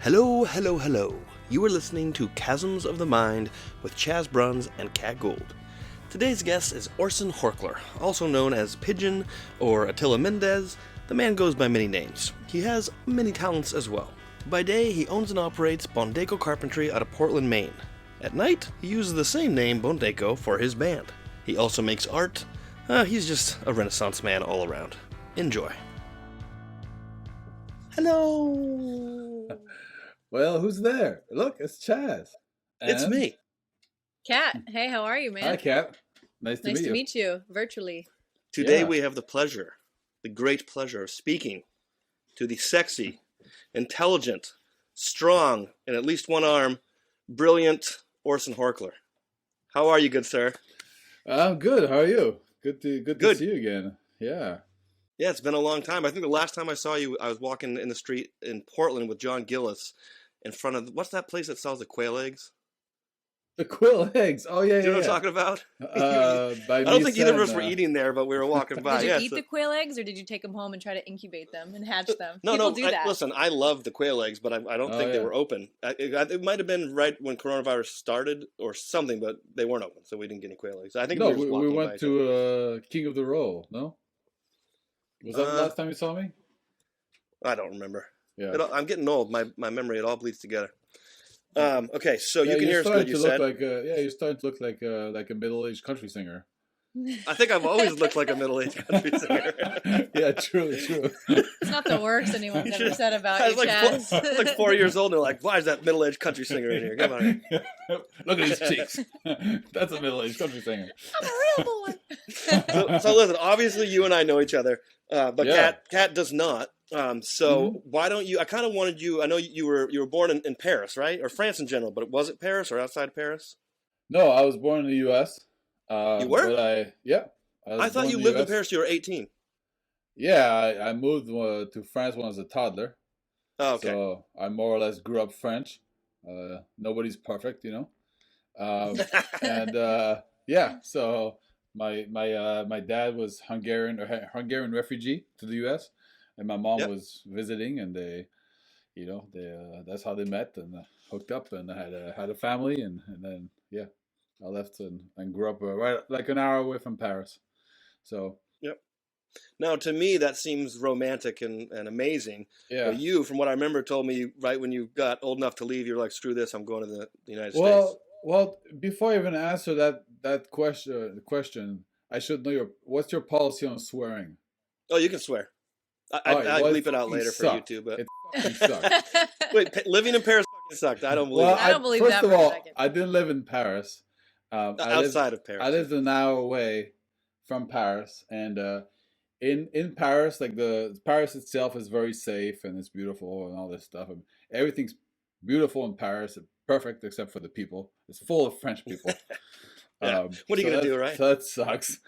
Hello, hello, hello. You are listening to Chasms of the Mind with Chas Bruns and Cat Gould. Today's guest is Orson Horchler, also known as Pigeon or Attila Mendez. The man goes by many names. He has many talents as well. By day, he owns and operates Bondeko Carpentry out of Portland, Maine. At night, he uses the same name, Bondeko, for his band. He also makes art. He's just a Renaissance man all around. Enjoy. Hello. Well, who's there? Look, it's Chas. It's And- me. Kat, hey, how are you, man? Hi, Kat. Nice Nice to to meet you. meet you virtually. Today Yeah. we have the great pleasure of speaking to the sexy, intelligent, strong, and at least one arm, brilliant Orson Horchler. How are you, good sir? I'm good. How are you? Good to Good. see you again. Yeah. Yeah, it's been a long time. I think the last time I saw you, I was walking in the street in Portland with John Gillis in front of, what's that place that sells the quail eggs? The quill eggs. Oh, yeah, Do you know yeah. what I'm talking about? By I don't me think either of us Sam, were eating there, but we were walking by. Did you Yeah, eat the quail eggs or did you take them home and try to incubate them and hatch them? No, People no. do that. Listen, I love the quail eggs, but I don't Oh, think they yeah. were open. It might have been right when coronavirus started or something, but they weren't open, so we didn't get any quail eggs. I think No, we were just we walking by went each other. to King of the Roll, no? Was that the last time you saw me? I don't remember. Yeah. I'm getting old. My memory, it all bleeds together. Okay, so Yeah, you can you're hear us starting good. You to look said. like you're starting to look like a middle-aged country singer. I think I've always looked like a middle-aged country singer. Yeah, true. It's not the worst anyone's ever said about I you, was Chas. I was like 4 years old, and they're like, "Why is that middle-aged country singer in here? Come on." Look at his cheeks. That's a middle-aged country singer. I'm a real boy. So listen, obviously you and I know each other, but Yeah. Kat does not. So why don't you? I kind of wanted you. I know you were born in Paris, right, or France in general, but was it Paris or outside Paris? No, I was born in the U.S. You were? But was I thought born you in the lived in US. Paris. You were 18. Yeah, I moved to France when I was a toddler. Oh, okay. So I more or less grew up French. Nobody's perfect, you know. And yeah, so my dad was Hungarian refugee to the U.S. and my mom Yep. was visiting, and they that's how they met and hooked up and had a family, and then yeah, I left and grew up right like an hour away from Paris. So Yep. Now, to me, that seems romantic and amazing. yeah. But you, from what I remember, told me right when you got old enough to leave, you're like, "Screw this! I'm going to the United States." Well, before I even answer that question, I should know what's your policy on swearing? Oh, you can swear. Alright, I'd well, bleep it out fucking later sucked. for YouTube. But It fucking sucked. wait, living in Paris fucking sucked. I don't believe Well, it. I don't believe first that of for a all, second. I didn't live in Paris. Outside of Paris. I lived an hour away from Paris, and in Paris, like Paris itself is very safe and it's beautiful and all this stuff. And everything's beautiful in Paris, perfect except for the people. It's full of French people. Yeah. What are you gonna do, right? So that sucks.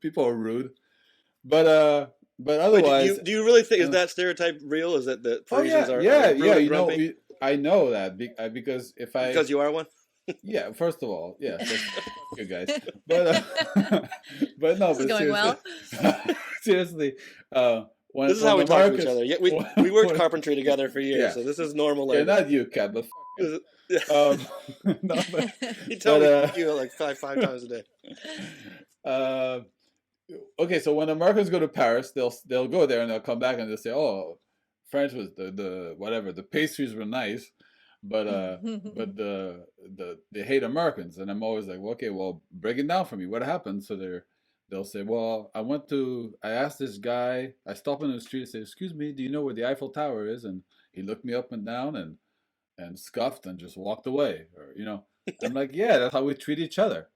People are rude, but Wait, otherwise, do you really think is uh, that stereotype real? Is that the oh Parisians are yeah. rude and You know, grumpy? I know that because if I Because you are one. yeah, first of all, yeah, that's good guys, but but no, This is but going well. seriously, when This is how we when talk to each Americans- other. Yeah, we when- worked when- carpentry together for years, Yeah. so this is normal. Yeah, language. not you, Cat, but Yeah. no, but You tell me but, you like five times a day. uh, okay, so when Americans go to Paris, they'll go there and they'll come back and they'll say, "Oh, France was the whatever, the pastries were nice, but they hate Americans." And I'm always like, well, "Okay, well, break it down for me. What happened?" So they'll say, "Well, I asked this guy, I stopped in the street and said, 'Excuse me, do you know where the Eiffel Tower is?' And he looked me up and down and scuffed and just walked away." Or, I'm like, "Yeah, that's how we treat each other.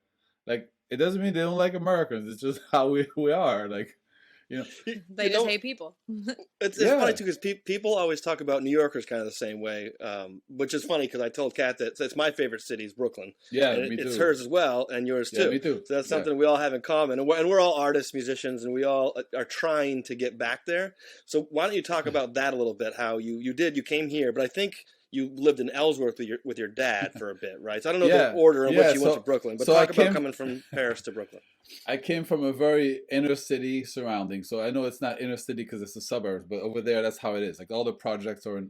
Like, it doesn't mean they don't like Americans. It's just how we are. Like, They just hate people. It's Yeah. funny too because people always talk about New Yorkers kind of the same way, which is funny because I told Kat that it's my favorite city is Brooklyn. yeah, And me too. it's hers as well, and yours Yeah, too. me too. So that's Yeah. something we all have in common, and we're all artists, musicians, and we all are trying to get back there. So why don't you talk about that a little bit? How you came here, but I think you lived in Ellsworth with your dad for a bit, right? So I don't know Yeah, the order in yeah. which you went to Brooklyn, but So I talk about came. coming from Paris to Brooklyn. I came from a very inner city surrounding. So I know it's not inner city because it's the suburbs, but over there that's how it is. Like all the projects are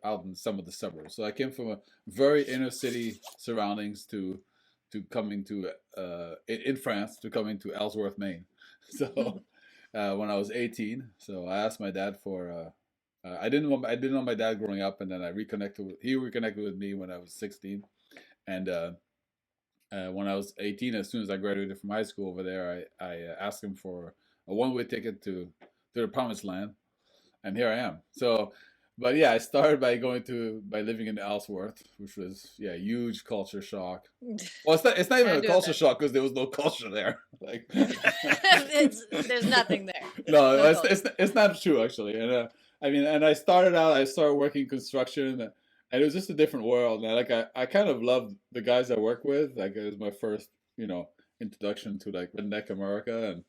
out in some of the suburbs. So I came from a very inner city surroundings to coming to in France to coming to Ellsworth, Maine. So when I was 18, so I asked my dad for. I didn't know my dad growing up, and then he reconnected with me when I was 16, and when I was 18, as soon as I graduated from high school over there, I asked him for a one-way ticket to the promised land, and here I am. So, but yeah, I started by living in Ellsworth, which was a huge culture shock. Well, it's not even a culture shock because there was no culture there. Like, there's nothing there. No, it's not true actually. And I started working construction. And it was just a different world. And I kind of loved the guys I work with. Like it was my first, introduction to like redneck America,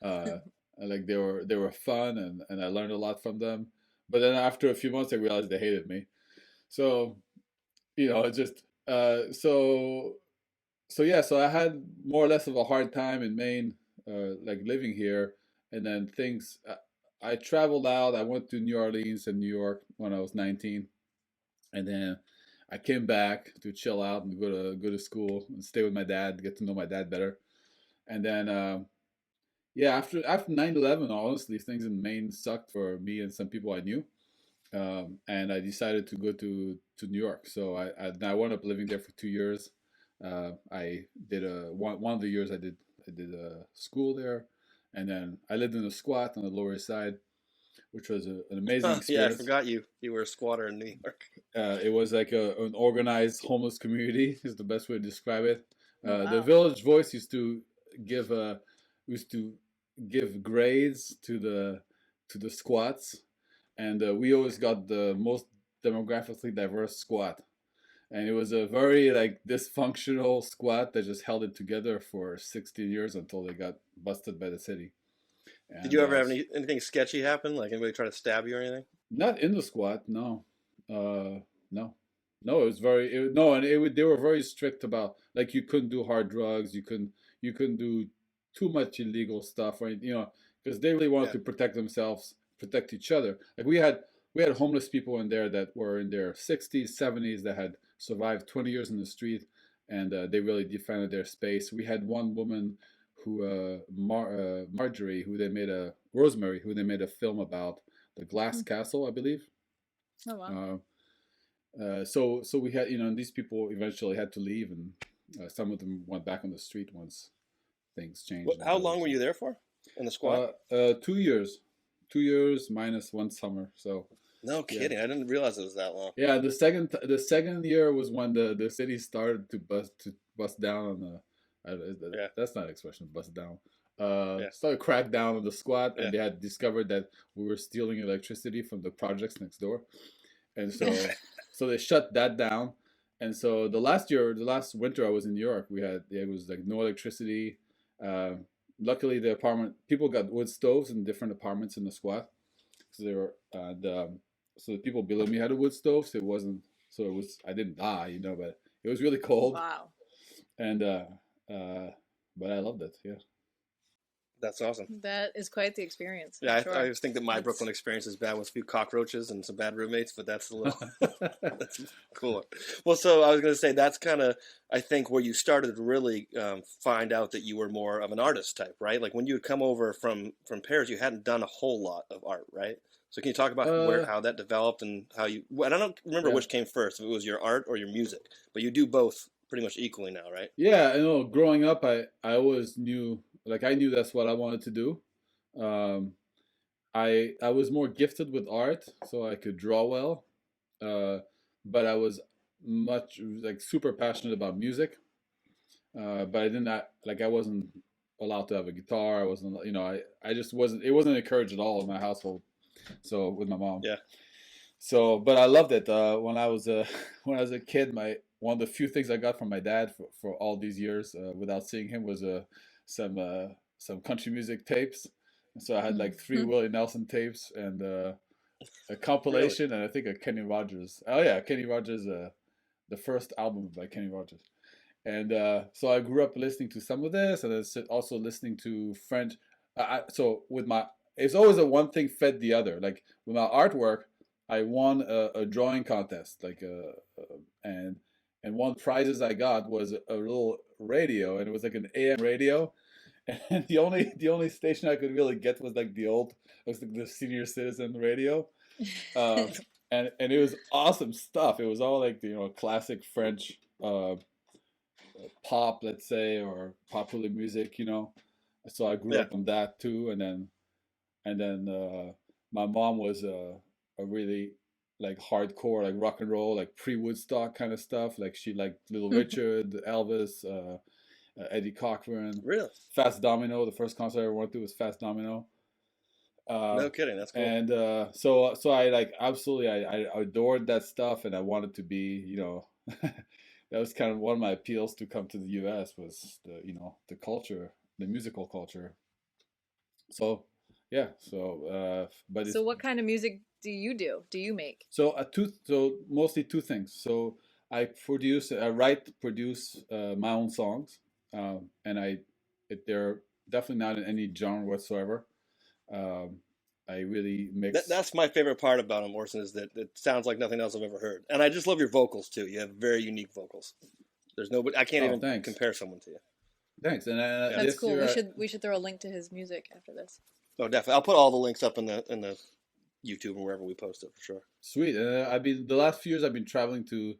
and like they were fun, and I learned a lot from them. But then after a few months, I realized they hated me. So, it just so I had more or less of a hard time in Maine, like living here, and then things. I traveled out. I went to New Orleans and New York when I was 19. And then I came back to chill out and go to school and stay with my dad, get to know my dad better. And then after 9/11, honestly, things in Maine sucked for me and some people I knew. And I decided to go to New York. So I wound up living there for 2 years. I did one of the years I did a school there, and then I lived in a squat on the Lower East Side, which was an amazing experience. Yeah, I forgot you were a squatter in New York. It was like an organized homeless community is the best way to describe it. Wow. The Village Voice give used to give grades to the squats, and we always got the most demographically diverse squat. And it was a very like dysfunctional squat that just held it together for 16 years until they got busted by the city. And, did you ever have anything sketchy happen? Like anybody try to stab you or anything? Not in the squat, no. No. No, it was no, and they were very strict about like you couldn't do hard drugs, you couldn't do too much illegal stuff, right? Because they really wanted to protect themselves, protect each other. Like we had homeless people in there that were in their 60s, 70s that had survived 20 years in the street, and they really defended their space. We had one woman who Marjorie, Rosemary, who they made a film about, the Glass Castle, I believe. Oh wow. So we had, and these people eventually had to leave, and some of them went back on the street once things changed. How long were you there for in the squat? 2 years, 2 years minus one summer. So no kidding, I didn't realize it was that long. Yeah, the second year was when the city started to bust down on the. That's not an expression. Bust down. Started crack down on the squat, and they had discovered that we were stealing electricity from the projects next door, and so they shut that down. And so the last winter I was in New York, it was like no electricity. Luckily, the apartment people got wood stoves in different apartments in the squat, so they were so the people below me had a wood stove, so I didn't die, but it was really cold. Wow. And but I loved it. Yeah. That's awesome. That is quite the experience. Yeah, sure. I always think that my Brooklyn experience is bad with a few cockroaches and some bad roommates, but that's a little that's cooler. Well, so I was going to say that's kind of I think where you started to really find out that you were more of an artist type, right? Like when you had come over from Paris, you hadn't done a whole lot of art, right? So can you talk about how that developed and how you? I don't remember which came first, if it was your art or your music, but you do both pretty much equally now, right? Yeah, I know. Growing up, I always knew. Like I knew that's what I wanted to do. I was more gifted with art, so I could draw well. But I was super passionate about music. But I did not I wasn't allowed to have a guitar. I wasn't, I just wasn't. It wasn't encouraged at all in my household. So with my mom. Yeah. So, but I loved it. When I was a kid, one of the few things I got from my dad for all these years without seeing him was some country music tapes. And so I had like 3 Willie Nelson tapes and a compilation, and I think a Kenny Rogers. Oh yeah, Kenny Rogers, the first album by Kenny Rogers. And so I grew up listening to some of this, and also listening to French. So with my, it's always a one thing fed the other. Like with my artwork, I won a drawing contest, and one prizes I got was a little radio, and it was like an AM radio, and the only station I could really get was like the senior citizen radio, um, and it was awesome stuff. It was all like classic French pop, let's say, or popular music, So I grew up on that too, and then my mom was a really like hardcore, like rock and roll, like pre-Woodstock kind of stuff. Like she liked Little Richard, Elvis, Eddie Cochran. Really? Fast Domino. The first concert I ever went to was Fast Domino. No kidding, that's cool. And so I like absolutely I adored that stuff, and I wanted to be, that was kind of one of my appeals to come to the U.S. was the culture, the musical culture. So yeah, but So what kind of music do you do? Do you make? So mostly two things. So I produce my own songs, and they're definitely not in any genre whatsoever. I really mix. That's my favorite part about him, Orson, is that it sounds like nothing else I've ever heard. And I just love your vocals too. You have very unique vocals. There's nobody. I can't even compare someone to you. Thanks, and that's cool. We should throw a link to his music after this. Oh, definitely. I'll put all the links up in the YouTube and wherever we post it for sure. Sweet. The last few years I've been traveling to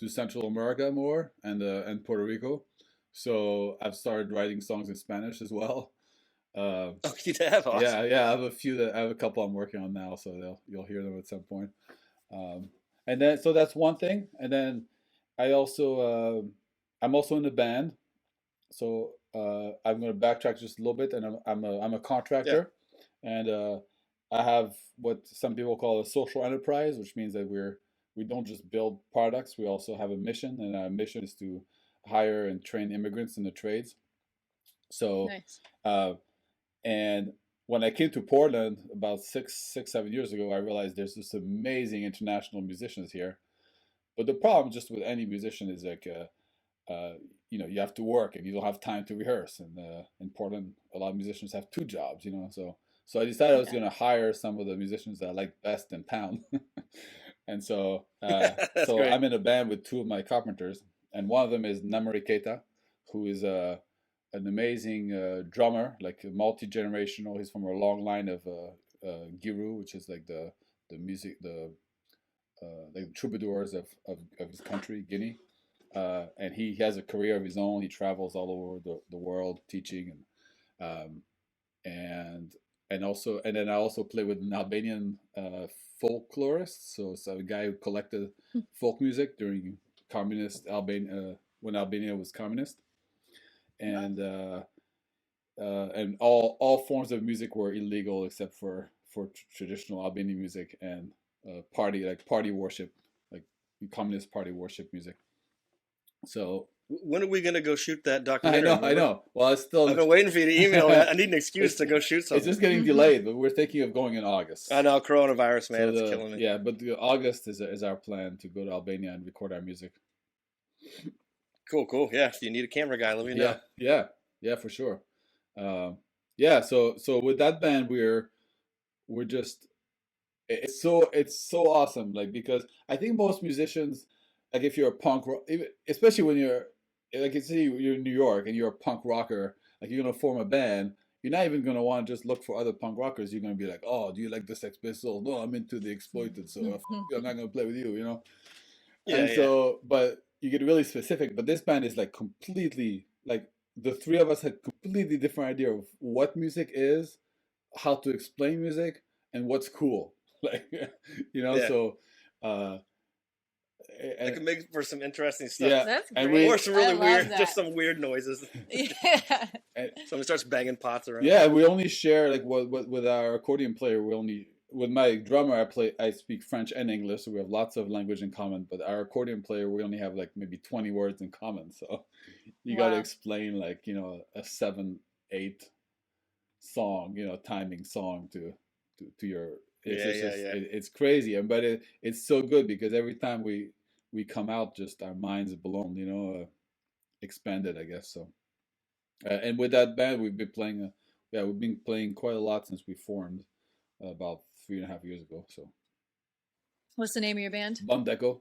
Central America more and Puerto Rico, so I've started writing songs in Spanish as well. Oh, you have? Awesome. Yeah. I have a couple I'm working on now, so you'll hear them at some point. And then so that's one thing, and then I'm also in a band, so I'm going to backtrack just a little bit, and I'm a contractor, and I have what some people call a social enterprise, which means that we don't just build products, we also have a mission, and our mission is to hire and train immigrants in the trades. So nice. And when I came to Portland about 7 years ago, I realized there's this amazing international musicians here. But the problem just with any musician is like, you have to work and you don't have time to rehearse. And in Portland, a lot of musicians have two jobs, So I decided I was going to hire some of the musicians that I like best in town. And so I'm in a band with two of my carpenters. And one of them is Namari Keita, who is an amazing drummer, like multi-generational. He's from a long line of Giru, which is like the music, like the troubadours of his country, Guinea. And he has a career of his own. He travels all over the world teaching, and then I also play with an Albanian folklorist. So it's a guy who collected folk music during communist Albania, when Albania was communist. And all forms of music were illegal except for traditional Albanian music and party worship, like communist party worship music. So when are we gonna go shoot that documentary? I know. Well, I've been waiting for you to email me. I need an excuse to go shoot something. It's just getting delayed, but we're thinking of going in August. I know, coronavirus, man, it's killing me. Yeah, but August is our plan to go to Albania and record our music. Cool. Yeah, if you need a camera guy, let me know. Yeah, for sure. So with that band, we're just it's so awesome. Like, because I think most musicians, like if you're a punk rock, especially when you're like, say you're in New York and you're a punk rocker, like you're gonna form a band. You're not even gonna want to just look for other punk rockers. You're gonna be like, oh, do you like the Sex Pistols? No, I'm into the Exploited, so I'm not gonna play with you, but you get really specific. But this band is like completely, like, the three of us had completely different idea of what music is, how to explain music, and what's cool. Like, so it can make for some interesting stuff. Yeah, that's great. Or some really weird, just some weird noises. Yeah. Someone starts banging pots around. Yeah, we only share, like, what with our accordion player. With my drummer, I speak French and English, so we have lots of language in common. But our accordion player, we only have like maybe 20 words in common. So you got to explain, like, a 7/8 song, timing song to your It's crazy, but it's so good because every time we come out, just our minds blown, expanded, I guess. So, and with that band, we've been playing. Yeah, we've been playing quite a lot since we formed about 3.5 years ago. So, What's the name of your band? Bondeko.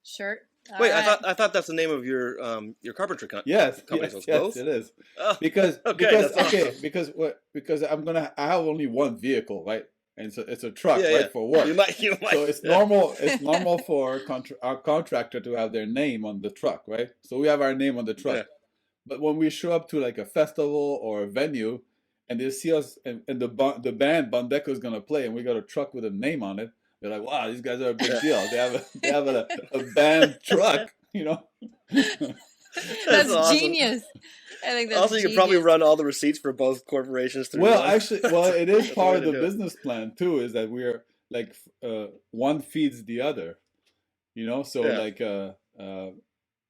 Shirt. All Wait, right. I thought that's the name of your carpentry Yes, company. So it's yes, both? it is. Oh, Because okay, because that's awesome. okay because I have only one vehicle, right? And it's a truck, Yeah, right, yeah. for work. You might. So it's yeah. normal. It's normal for our contractor to have their name on the truck, right? So we have our name on the truck. Yeah. But when we show up to like a festival or a venue, and they see us and the band Bondeko is gonna play, and we got a truck with a name on it, they're like, "Wow, these guys are a big deal. They have a band truck, That's awesome. genius. I think that's Also, you could genius. probably run all the receipts for both corporations through. Well, one. actually, it is That's the part way of to the do it. business plan too. Is that we're like one feeds the other, So Yeah. like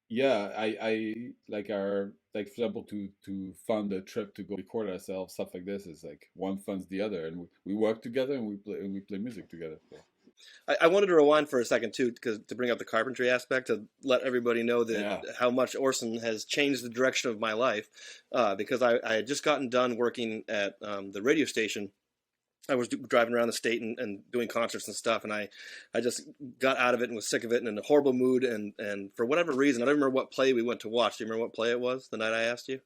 yeah, I like our like for example to fund a trip to go record ourselves, stuff like this is like one funds the other, and we work together and we play music together. So. I wanted to rewind for a second too, because to bring up the carpentry aspect, to let everybody know that how much Orson has changed the direction of my life. Because I had just gotten done working at the radio station. I was driving around the state and doing concerts and stuff, and I just got out of it and was sick of it and in a horrible mood. And for whatever reason, I don't remember what play we went to watch. Do you remember what play it was the night I asked you?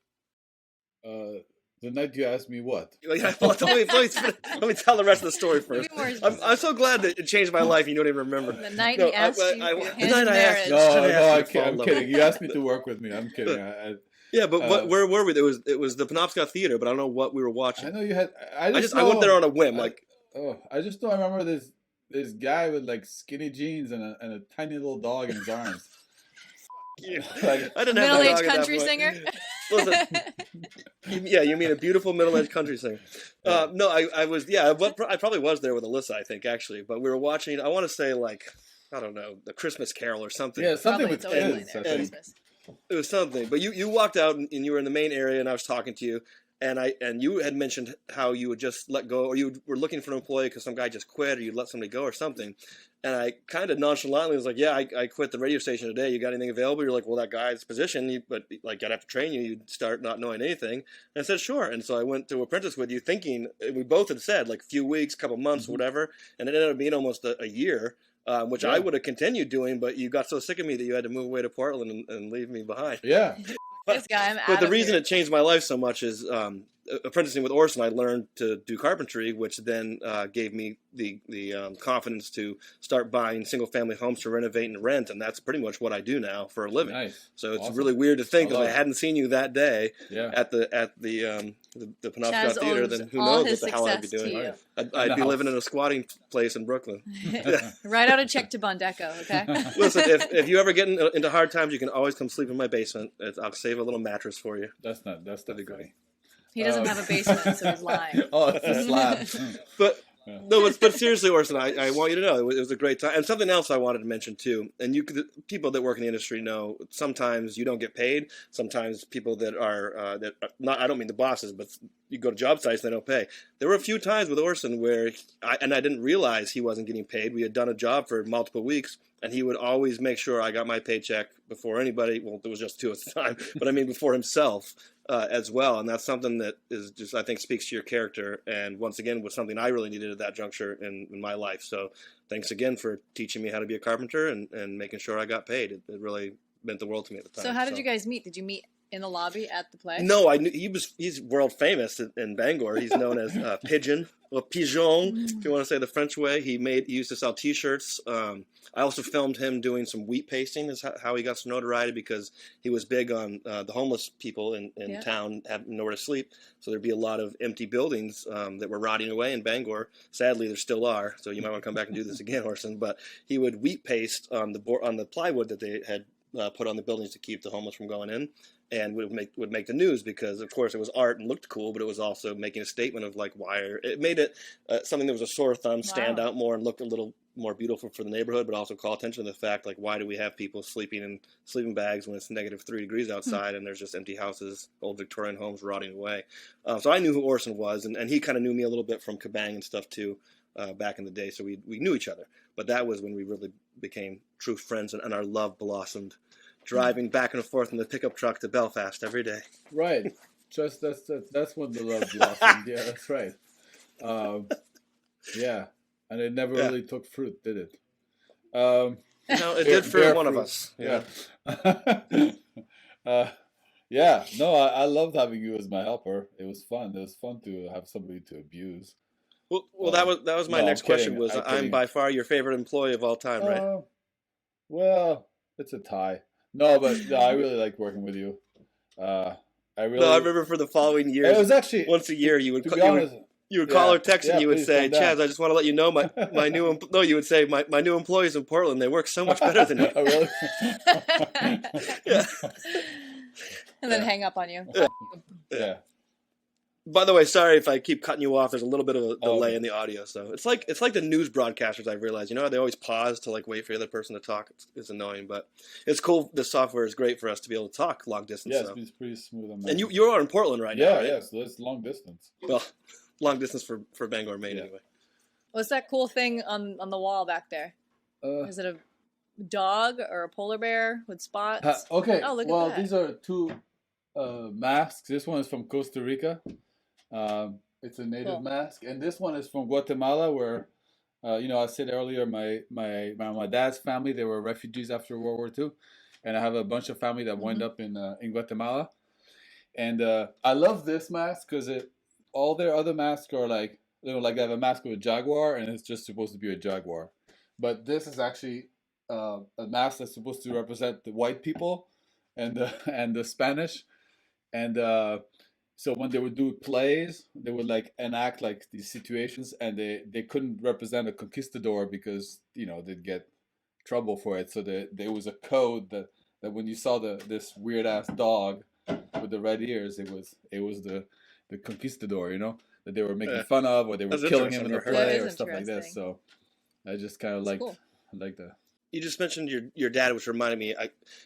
The night you asked me what? Let me tell the rest of the story first. I'm so glad that it changed my life. You don't even remember. The night he asked you for your hand in marriage. No, I'm kidding. You asked me to work with me. I'm kidding. Yeah, but where were we? It was the Penobscot Theater, but I don't know what we were watching. I know you had. I went there on a whim. I just don't remember this guy with like skinny jeans and a tiny little dog in his arms. Like, I didn't have middle-aged country singer. Listen, yeah, you mean a beautiful middle-aged country singer? No, I was. Yeah, I probably was there with Alyssa. I think actually, but we were watching. I want to say like I don't know, The Christmas Carol or something. Yeah, something Probably with kids. I think. It was something. But you walked out and you were in the Maine area, and I was talking to you. And you had mentioned how you would just let go, or you were looking for an employee because some guy just quit, or you'd let somebody go or something. And I kind of nonchalantly was like, "Yeah, I quit the radio station today. You got anything available?" You're like, "Well, that guy's position, but like I'd have to train you. You'd start not knowing anything." And I said, "Sure." And so I went to apprentice with you, thinking we both had said like a few weeks, couple months, whatever. And it ended up being almost a year, which I would have continued doing, but you got so sick of me that you had to move away to Portland and leave me behind. Yeah. This guy, I'm But the out reason of it changed my life so much is apprenticing with Orson. I learned to do carpentry, which then gave me the confidence to start buying single family homes to renovate and rent, and that's pretty much what I do now for a living. Nice. So it's Awesome. really weird to think if I hadn't seen you that day at the Penobscot Chas Theater, owes then who all knows his what the hell I'd be success to doing. you. I'd be living in a squatting place in Brooklyn. Write out a check to Bondeko, okay? Listen, if you ever get into hard times, you can always come sleep in my basement. I'll save a little mattress for you. That's not That'd be funny. great. He doesn't have a basement, so he's lying. Oh, it's a slab. But no, but seriously, Orson, I want you to know it was a great time. And something else I wanted to mention too. And people that work in the industry know sometimes you don't get paid. Sometimes people that are not. I don't mean the bosses, but you go to job sites they don't pay. There were a few times with Orson where I didn't realize he wasn't getting paid. We had done a job for multiple weeks, and he would always make sure I got my paycheck before anybody. Well, there was just two at the time, but I mean before himself. As well, and that's something that is just I think speaks to your character, and once again was something I really needed at that juncture in my life. So thanks again for teaching me how to be a carpenter and making sure I got paid. It really meant the world to me at the time. So how did you guys meet? Did you meet in the lobby at the play? No, I knew he's world famous in Bangor. He's known as Pigeon or Pigeon, if you want to say the French way. He used to sell T-shirts. I also filmed him doing some wheat pasting. Is how he got some notoriety because he was big on the homeless people in town having nowhere to sleep. So there'd be a lot of empty buildings that were rotting away in Bangor. Sadly, there still are. So you might want to come back and do this again, Orson. But he would wheat paste on the plywood that they had put on the buildings to keep the homeless from going in. And would make the news because, of course, it was art and looked cool, but it was also making a statement of like it made it something that was a sore thumb stand out more and looked a little more beautiful for the neighborhood, but also call attention to the fact like why do we have people sleeping in sleeping bags when it's negative 3 degrees outside and there's just empty houses, old Victorian homes rotting away. So I knew who Orson was, and he kind of knew me a little bit from Kabang and stuff too. back in the day, so we knew each other. But that was when we really became true friends, and our love blossomed, driving back and forth in the pickup truck to Belfast every day. Right. Just that's when the love blossomed. Yeah, that's right. Yeah, and it never really took fruit, did it? No, it did for one of us. Yeah. Yeah. No, I loved having you as my helper. It was fun. It was fun to have somebody to abuse. Well, that was my next question. Was I'm by far your favorite employee of all time, right? Well, it's a tie. No, but no, I really like working with you. I remember for the following years. It was actually once a year you would you would yeah, call or text and you would say, calm down. Chaz, I just want to let you know my new no, you would say my new employees in Portland, they work so much better than you. Oh, really? Yeah. And then hang up on you. Yeah. By the way, sorry if I keep cutting you off. There's a little bit of a delay okay. in the audio, so it's like the news broadcasters. I've realized, they always pause to like wait for the other person to talk. It's annoying, but it's cool. This software is great for us to be able to talk long distance. Yeah, so. it's pretty smooth on that. And you are in Portland right now. Yeah, right? yeah. So it's long distance. Well, long distance for Bangor, Maine, anyway. What's that cool thing on the wall back there? Is it a dog or a polar bear with spots? Okay. Oh, look well, at that. these are two masks. This one is from Costa Rica. It's a native mask, and this one is from Guatemala, where I said earlier, my dad's family, they were refugees after World War II, and I have a bunch of family that wound up in Guatemala, and I love this mask because all their other masks are like they have a mask of a jaguar, and it's just supposed to be a jaguar, but this is actually a mask that's supposed to represent the white people and the Spanish, and so when they would do plays, they would like enact like these situations, and they couldn't represent a conquistador because they'd get trouble for it. So there was a code that when you saw this weird ass dog with the red ears, it was the conquistador, that they were making fun of, or they were killing him in the play or stuff like this. So I just kind of liked that. You just mentioned your dad, which reminded me,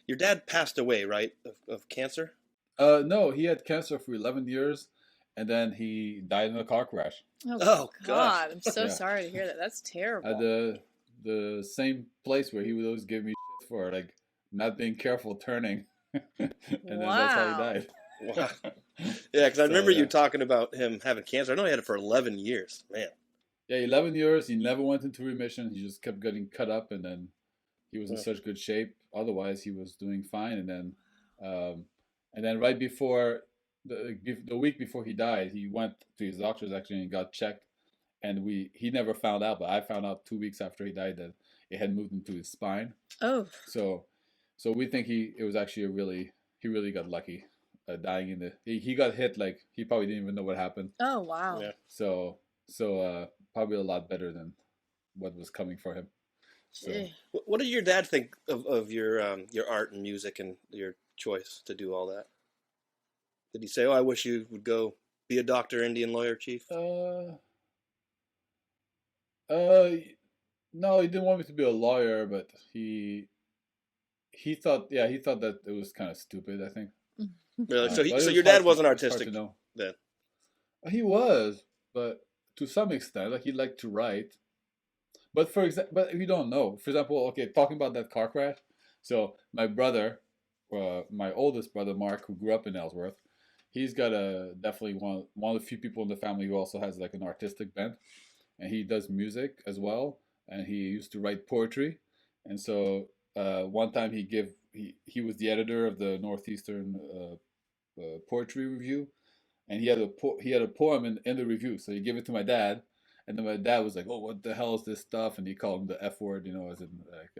your dad passed away, right, of cancer? No, he had cancer for 11 years, and then he died in a car crash. Oh God! I'm so sorry to hear that. That's terrible. At the same place where he would always give me shit for like not being careful turning, and then that's how he died. Wow. Yeah, because I remember you talking about him having cancer. I know he had it for 11 years, man. Yeah, 11 years. He never went into remission. He just kept getting cut up, and then he was in such good shape. Otherwise, he was doing fine, and then right before the week before he died, he went to his doctors actually and got checked, and he never found out, but I found out 2 weeks after he died that it had moved into his spine. Oh. So we think it was actually he really got lucky, dying in he got hit like he probably didn't even know what happened. Oh wow. Yeah. So probably a lot better than what was coming for him. So. What did your dad think of your art and music and your choice to do all that? Did he say, "Oh, I wish you would go be a doctor, Indian lawyer, chief"? No, he didn't want me to be a lawyer, but he thought that it was kind of stupid, I think. Really? So your dad wasn't artistic then? He was, but to some extent, like he liked to write. But but if you don't know, for example, okay, talking about that car crash. So my brother, my oldest brother Mark, who grew up in Ellsworth, he's got definitely one of the few people in the family who also has like an artistic bent, and he does music as well, and he used to write poetry, and so one time he was the editor of the Northeastern Poetry Review, and he had a poem in the review, so he gave it to my dad. And then my dad was like, "Oh, what the hell is this stuff?" And he called him the F word, as in like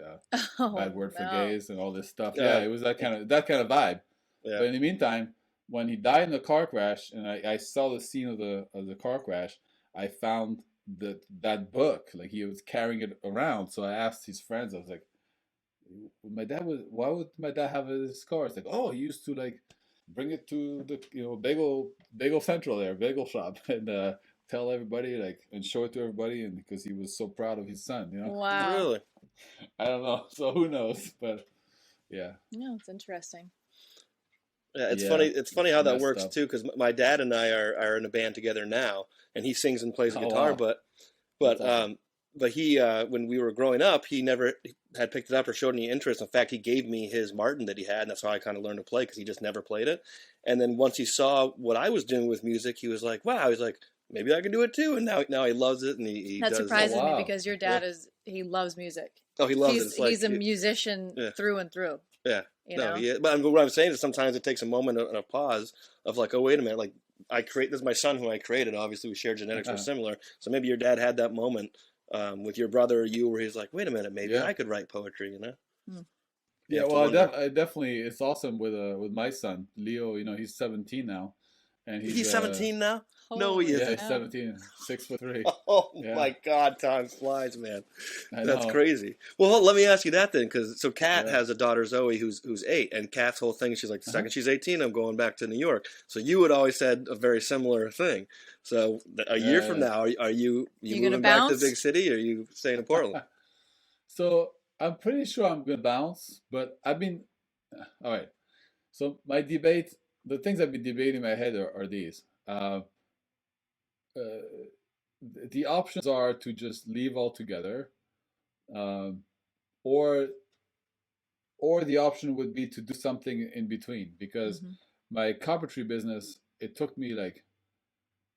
bad word for gays and all this stuff. Yeah, it was that kind of vibe. Yeah. But in the meantime, when he died in a car crash, and I saw the scene of the car crash, I found that book. Like he was carrying it around. So I asked his friends. I was like, "Why would my dad have his car?" It's like, "Oh, he used to like bring it to the bagel central there, bagel shop, and tell everybody and show it to everybody, and because he was so proud of his son, Wow. Really? I don't know. So who knows? But yeah. No, it's interesting. Yeah, it's funny. It's funny how that works too, because my dad and I are in a band together now, and he sings and plays guitar. Wow. But awesome. he when we were growing up, he never had picked it up or showed any interest. In fact, he gave me his Martin that he had, and that's how I kind of learned to play because he just never played it. And then once he saw what I was doing with music, he was like, "Wow!" He's like, "Maybe I can do it too." And now he loves it, and he That does. surprises Oh, me wow. because your dad he loves music. Oh, he loves it. It's like He's a musician yeah. through and through. Yeah. You No, know? but what I'm saying is sometimes it takes a moment and a pause of like, oh, wait a minute. Like, this is my son who I created. Obviously, we share genetics, we're similar. So maybe your dad had that moment with your brother or you where he's like, wait a minute, maybe I could write poetry, you know? Yeah, well, I definitely, it's awesome with my son, Leo, he's 17 now. And he's 17 now? No, he yeah, isn't. he's 17, 6'3". Oh Yeah. my God, time flies, man. I That's know. crazy. Well, let me ask you that then, because Kat has a daughter, Zoe, who's 8, and Kat's whole thing, she's like, the second she's 18, I'm going back to New York. So you had always said a very similar thing. So a year from now, are you moving back to the big city, or are you staying in Portland? So I'm pretty sure I'm gonna bounce, but I've been all right. So the things I've been debating in my head are these. The options are to just leave altogether, um, or the option would be to do something in between, because my carpentry business, it took me like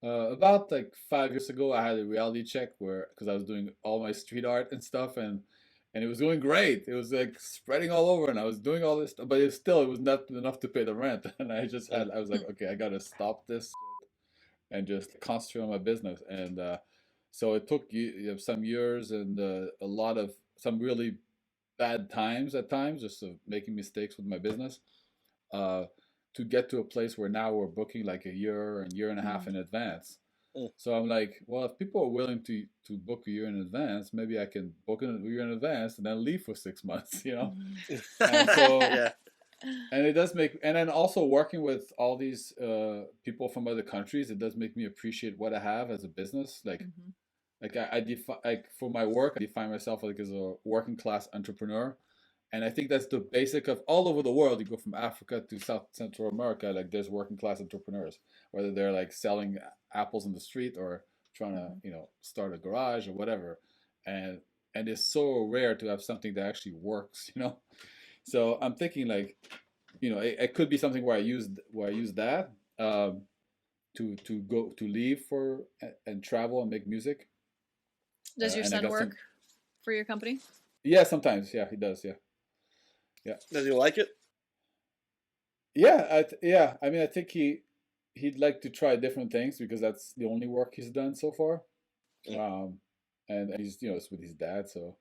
about like 5 years ago, I had a reality check because I was doing all my street art and stuff, and it was going great. It was like spreading all over, and I was doing all this stuff, but it was not enough to pay the rent. And I was like, okay, I gotta stop this and just concentrate on my business. And so it took some years and some really bad times at times, just making mistakes with my business, to get to a place where now we're booking like a year and a half in advance. So I'm like, well, if people are willing to book a year in advance, maybe I can book a year in advance and then leave for 6 months, And so, and it does and then also working with all these people from other countries, it does make me appreciate what I have as a business. Like I define, like for my work, I define myself like as a working class entrepreneur. And I think that's the basic of all over the world. You go from Africa to South Central America, like there's working class entrepreneurs, whether they're like selling apples in the street or trying to, start a garage or whatever. And it's so rare to have something that actually works, So I'm thinking like, it could be something where I use that to leave and travel and make music. Does your son work for your company? Yeah, sometimes. Yeah, he does. Yeah. Yeah. Does he like it? Yeah, I mean, I think he'd like to try different things because that's the only work he's done so far. And he's it's with his dad, so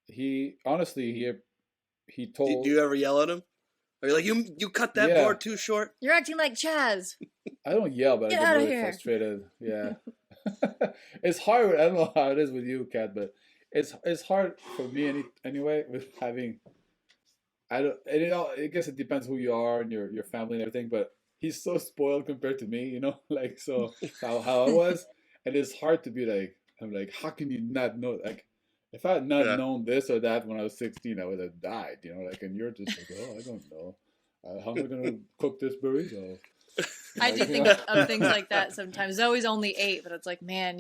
he honestly he told. Do you ever yell at him? Are you like you cut that board too short? You're acting like Chas. I don't yell, but I get really frustrated. Yeah. It's hard. I don't know how it is with you, Kat, but it's hard for me anyway with having. I guess it depends who you are and your family and everything, but he's so spoiled compared to me, like so how I was, and it's hard to be like, I'm like, how can you not know? Like, if I had not known this or that when I was 16, I would have died, like, and you're just like, oh, I don't know, how am I gonna cook this burrito? I do think of things like that sometimes. Zoe's only 8, but it's like, man,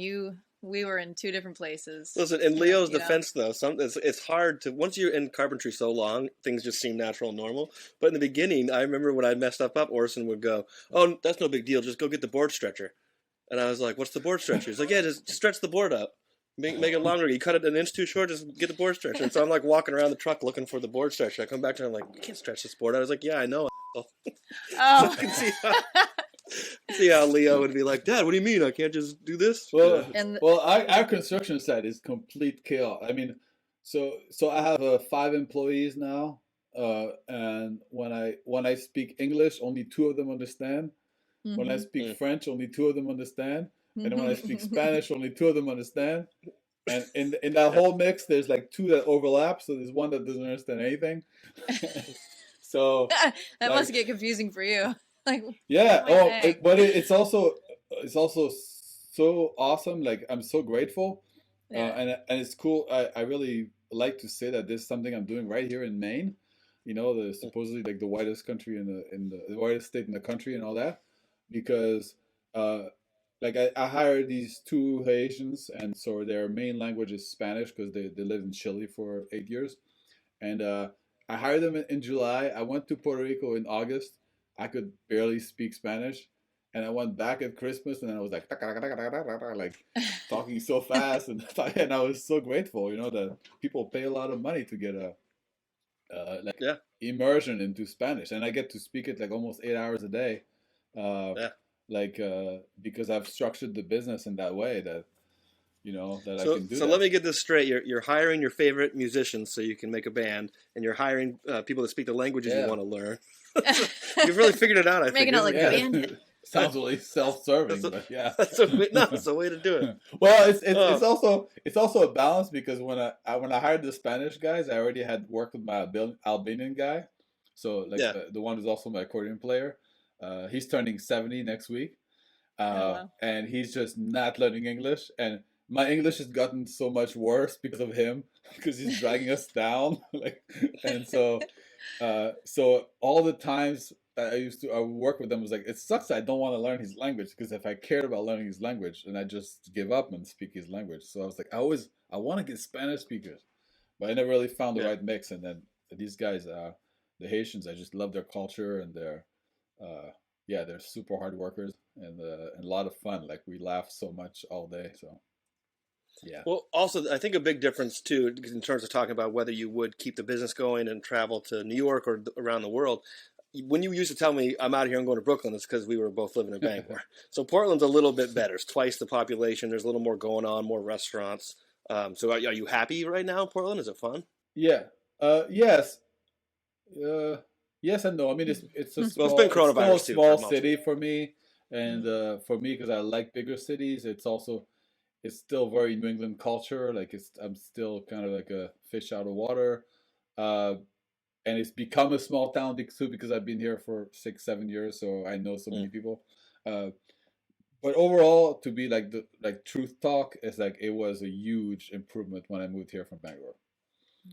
we were in 2 different places. Listen, in Leo's defense, though, it's hard to, once you're in carpentry so long, things just seem natural and normal. But in the beginning, I remember when I messed up, Orson would go, oh, that's no big deal, just go get the board stretcher. And I was like, what's the board stretcher? He's like, yeah, just stretch the board up. Make it longer. You cut it an inch too short, just get the board stretcher. And so I'm like walking around the truck looking for the board stretcher. I come back to him, I'm like, you can't stretch this board. I was like, yeah, I know. Oh. So I can see how Leo would be like, Dad, what do you mean? I can't just do this? Well, our construction site is complete chaos. I mean, so I have 5 employees now, and when I speak English, only 2 of them understand. When I speak French, only 2 of them understand. And when I speak Spanish, only 2 of them understand. And in that whole mix, there's like 2 that overlap, so there's 1 that doesn't understand anything. So that must get confusing for you. Like, but it's also so awesome. Like, I'm so grateful, and it's cool. I really like to say that this is something I'm doing right here in Maine. The supposedly like the whitest country in the whitest state in the country and all that, because like I hired these two Haitians, and so their main language is Spanish because they lived in Chile for 8 years. And I hired them in July. I went to Puerto Rico in August. I could barely speak Spanish, and I went back at Christmas, and then I was like, like talking so fast, and I was so grateful, that people pay a lot of money to get a like Yeah. immersion into Spanish, and I get to speak it like almost 8 hours a day, Yeah. like because I've structured the business in that way that that I So, can do so that. let me get this straight. You're hiring your favorite musicians so you can make a band, and you're hiring people that speak the languages you Yeah. want to learn. You've really figured it out. I think. Making out like isn't a it? bandit. Sounds really self-serving, That's a- but yeah. It's a way to do it. Well, it's Oh. it's also a balance because when I hired the Spanish guys, I already had worked with my Albanian guy, so like Yeah. the one who's also my accordion player. He's turning 70 next week, wow. and he's just not learning English, and my English has gotten so much worse because of him because he's dragging us down, like, and so all the times that I would work with them was like, it sucks that I don't want to learn his language because if I cared about learning his language, then I just give up and speak his language. So I was like, I want to get Spanish speakers, but I never really found the Yeah. right mix. And then these guys, the Haitians, I just love their culture and they're super hard workers and a lot of fun. Like we laugh so much all day. So yeah. Well, also, I think a big difference too, in terms of talking about whether you would keep the business going and travel to New York or around the world. When you used to tell me I'm out of here, I'm going to Brooklyn, it's because we were both living in Bangor. So Portland's a little bit better. It's twice the population. There's a little more going on, more restaurants. So are you happy right now in Portland? Is it fun? Yeah. Yes. Yes and no. I mean, it's a Well, small, it's been it's still a coronavirus too small for most city for me, and for me because I like bigger cities. It's still very New England culture. Like I'm still kind of like a fish out of water, uh, and it's become a small town too because I've been here for 6, 7 years, so I know so many people. Uh, but overall, to be like like truth talk is like it was a huge improvement when I moved here from Bangalore.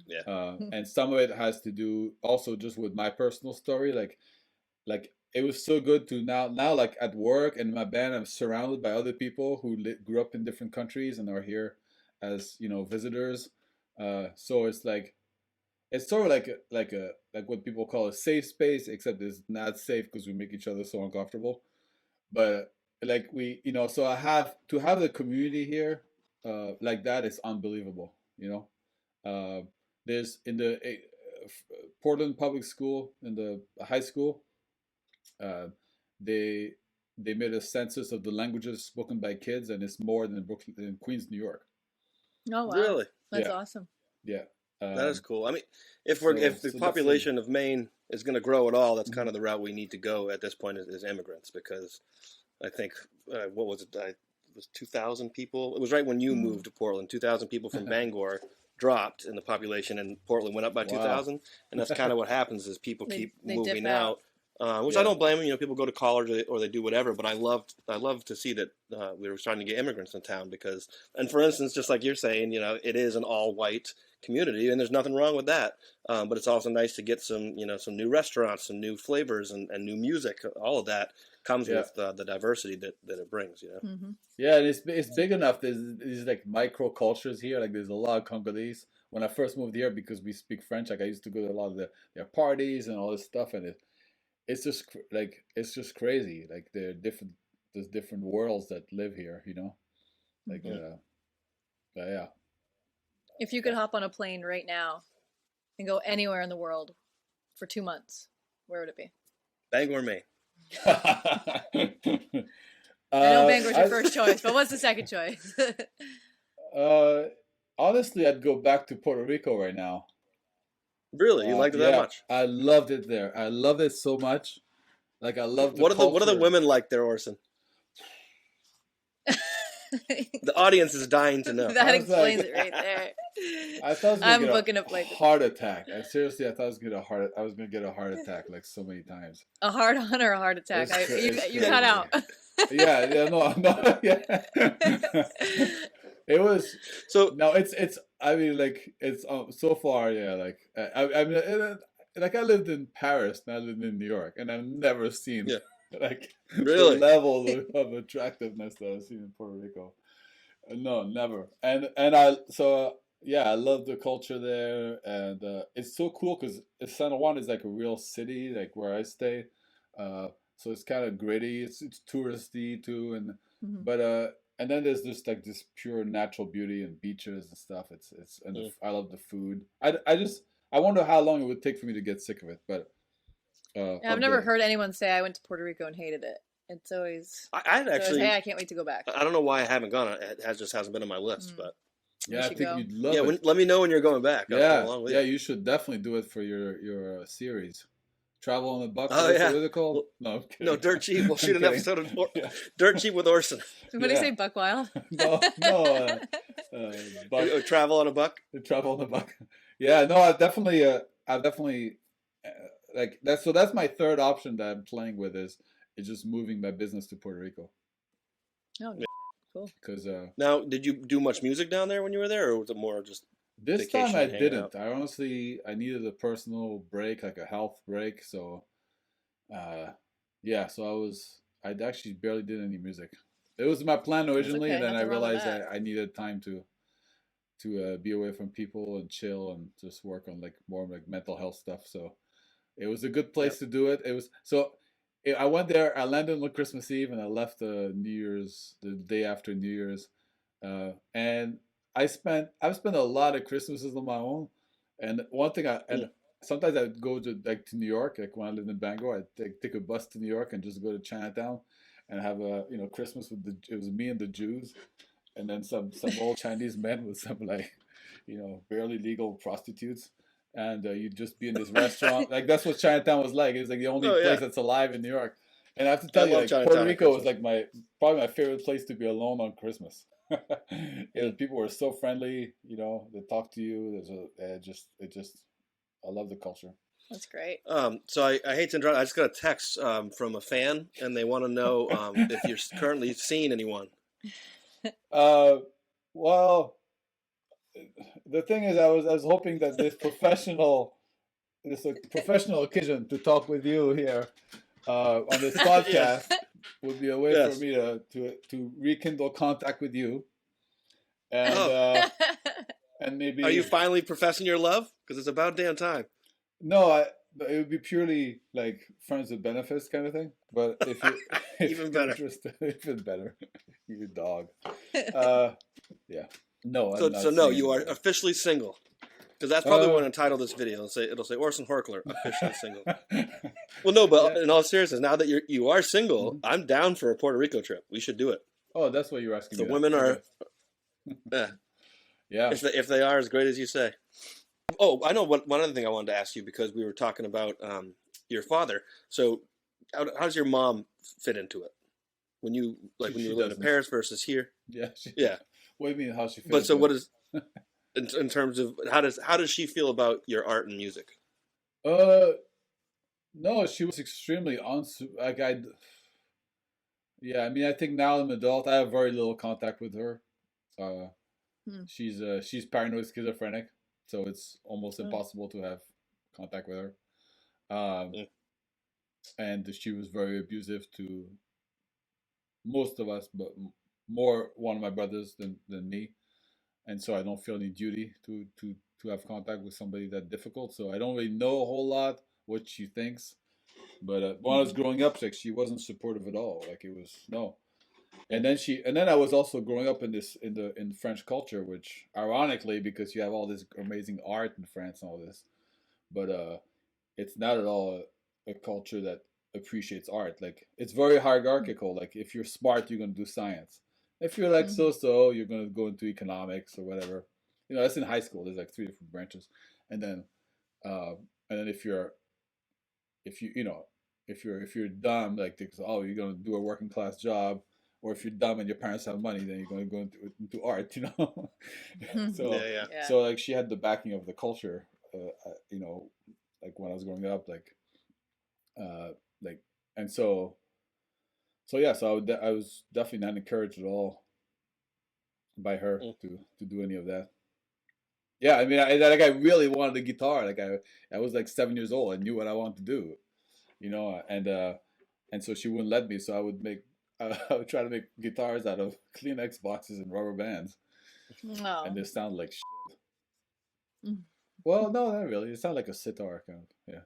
Yeah. And some of it has to do also just with my personal story. Like it was so good to now like at work and my band, I'm surrounded by other people who grew up in different countries and are here as visitors. So it's like it's sort of like what people call a safe space, except it's not safe because we make each other so uncomfortable. But like so I have to have the community here like that is unbelievable. Uh, there's in the Portland Public School in the high school, uh, they they made a census of the languages spoken by kids, and it's more than Brooklyn, in Queens, New York. Oh wow. Really? That's Yeah, awesome. yeah. That is cool. I mean, if So the so that's population of Maine is going to grow at all, that's kind of the route we need to go at this point is immigrants, because I think what was it? It was 2,000 people. It was right when you moved to Portland. 2,000 people from Bangor dropped in the population, and Portland went up by wow. 2,000. And that's kind of what happens is people keep They moving dip out. out, which I Yeah, don't blame them. People go to college or they do whatever. But I love to see that we were starting to get immigrants in town because, and for instance, just like you're saying, it is an all white community, and there's nothing wrong with that. But it's also nice to get some new restaurants, some new flavors, and new music. All of that comes yeah, with the diversity that it brings. Mm-hmm. yeah. And it's big enough. There's like micro cultures here. Like there's a lot of Congolese. When I first moved here, because we speak French, like I used to go to a lot of their parties and all this stuff, and it's just it's just crazy. Like there's different worlds that live here. Like Mm-hmm. but yeah. If you could hop on a plane right now and go anywhere in the world for 2 months, where would it be? Bangor, Maine. I know Bangor's your first choice, but what's the second choice? Honestly, I'd go back to Puerto Rico right now. Really, you liked it that Yeah, much? I loved it there. I loved it so much. Like I love the What are the culture. women like there, Orson? The audience is dying to know. That I was like, explains it right there. I thought I was gonna I'm get booking a a flight. heart attack. I thought I was gonna get a heart attack like so many times. A hard on or a heart attack? It's You cut out. Yeah, no, yeah. It was So no, it's. I mean, like it's so far, yeah. Like I mean, like I lived in Paris and I lived in New York, and I've never seen yeah, Like Really? the level of attractiveness that I've seen in Puerto Rico. No, never. And I love the culture there, and it's so cool because San Juan is like a real city, like where I stay. Uh, so it's kind of gritty. It's touristy too, Mhm. but and then there's just like this pure natural beauty and beaches and stuff. I love the food. I wonder how long it would take for me to get sick of it, but Yeah, I've never heard anyone say I went to Puerto Rico and hated it. It's always, I'd actually. hey, I can't wait to go back. I don't know why I haven't gone. It just hasn't been on my list, but yeah, I should think go. you'd love yeah. it. Let me know when you're going back. I'll come along with Yeah, you. you should definitely do it for your series. Travel on the Buck. Oh, What's yeah. it really called? Well, No, I'm kidding. No, Dirt Cheap. We'll shoot an kidding. episode of Yeah. Dirt Cheap with Orson. What do you Yeah. say, Buck Wild? No, Buck, Travel on a buck. Travel on the Buck. Yeah, no, I definitely like that's so that's my third option that I'm playing with is just moving my business to Puerto Rico Oh, no. Cool. because Now, did you do much music down there when you were there, or was it more just? this Vacation time I and hanging didn't. out. I honestly I needed a personal break, like a health break. So, yeah. So I actually barely did any music. It was my plan originally, okay, and then I nothing wrong with realized that. I needed time to be away from people and chill and just work on like more like mental health stuff. So it was a good place to do it. It was so. I went there. I landed on Christmas Eve, and I left the day after New Year's, and I've spent a lot of Christmases on my own. And one thing sometimes I'd go to New York, like when I lived in Bangor, I'd take a bus to New York and just go to Chinatown and have a Christmas with it was me and the Jews, and then some old Chinese men with some like barely legal prostitutes. And you'd just be in this restaurant. Like that's what Chinatown was like. It was like the only place that's alive in New York. And I have to tell you, love like Chinatown Puerto at Rico was Christmas. like probably my favorite place to be alone on Christmas. People were so friendly. They talk to you. I love the culture. That's great. So I hate to interrupt. I just got a text from a fan, and they want to know if you're currently seeing anyone. Well, the thing is, I was hoping that this professional occasion to talk with you here on this podcast would be a way for me to rekindle contact with you, and and maybe. Are you finally professing your love? Because it's about damn time. No, it would be purely like friends with benefits kind of thing. But if you Even better. Even better, you dog. Yeah. No. So no, you are officially single. Because that's probably what I'm title this video. It'll say Orson Horchler officially single. Well, no, but in all seriousness, now that you are single, I'm down for a Puerto Rico trip. We should do it. Oh, that's what you're asking. The women are. Yeah. If they are as great as you say. Oh, I know one other thing I wanted to ask you because we were talking about your father. So, how does your mom fit into it? When you were living in Paris versus here? Yeah. Yeah. What do you mean? How she feels? But so what is in terms of how does she feel about your art and music? No, she was extremely like yeah. I mean, I think now I'm an adult. I have very little contact with her. She's paranoid schizophrenic, so it's almost impossible to have contact with her. And she was very abusive to most of us, but more one of my brothers than me. And so I don't feel any duty to have contact with somebody that difficult. So I don't really know a whole lot what she thinks. But when I was growing up, like she wasn't supportive at all. Like it was no. And then I was also growing up in French culture, which ironically because you have all this amazing art in France and all this, but it's not at all a culture that appreciates art. Like it's very hierarchical. Like if you're smart, you're gonna do science. If you're like so, you're gonna go into economics or whatever. That's in high school. There's like 3 different branches, and then if you're dumb, like you're gonna do a working class job, or if you're dumb and your parents have money, then you're gonna go into art. So so like she had the backing of the culture. Like when I was growing up, and so yeah, so I was definitely not encouraged at all by her to do any of that. Yeah, I mean, I really wanted a guitar. Like I was like 7 years old. I knew what I wanted to do, and and so she wouldn't let me. So I would I would try to make guitars out of Kleenex boxes and rubber bands, No. and they sound like shit. Mm. Well, no, not really. It sounded like a sitar kind of. Yeah.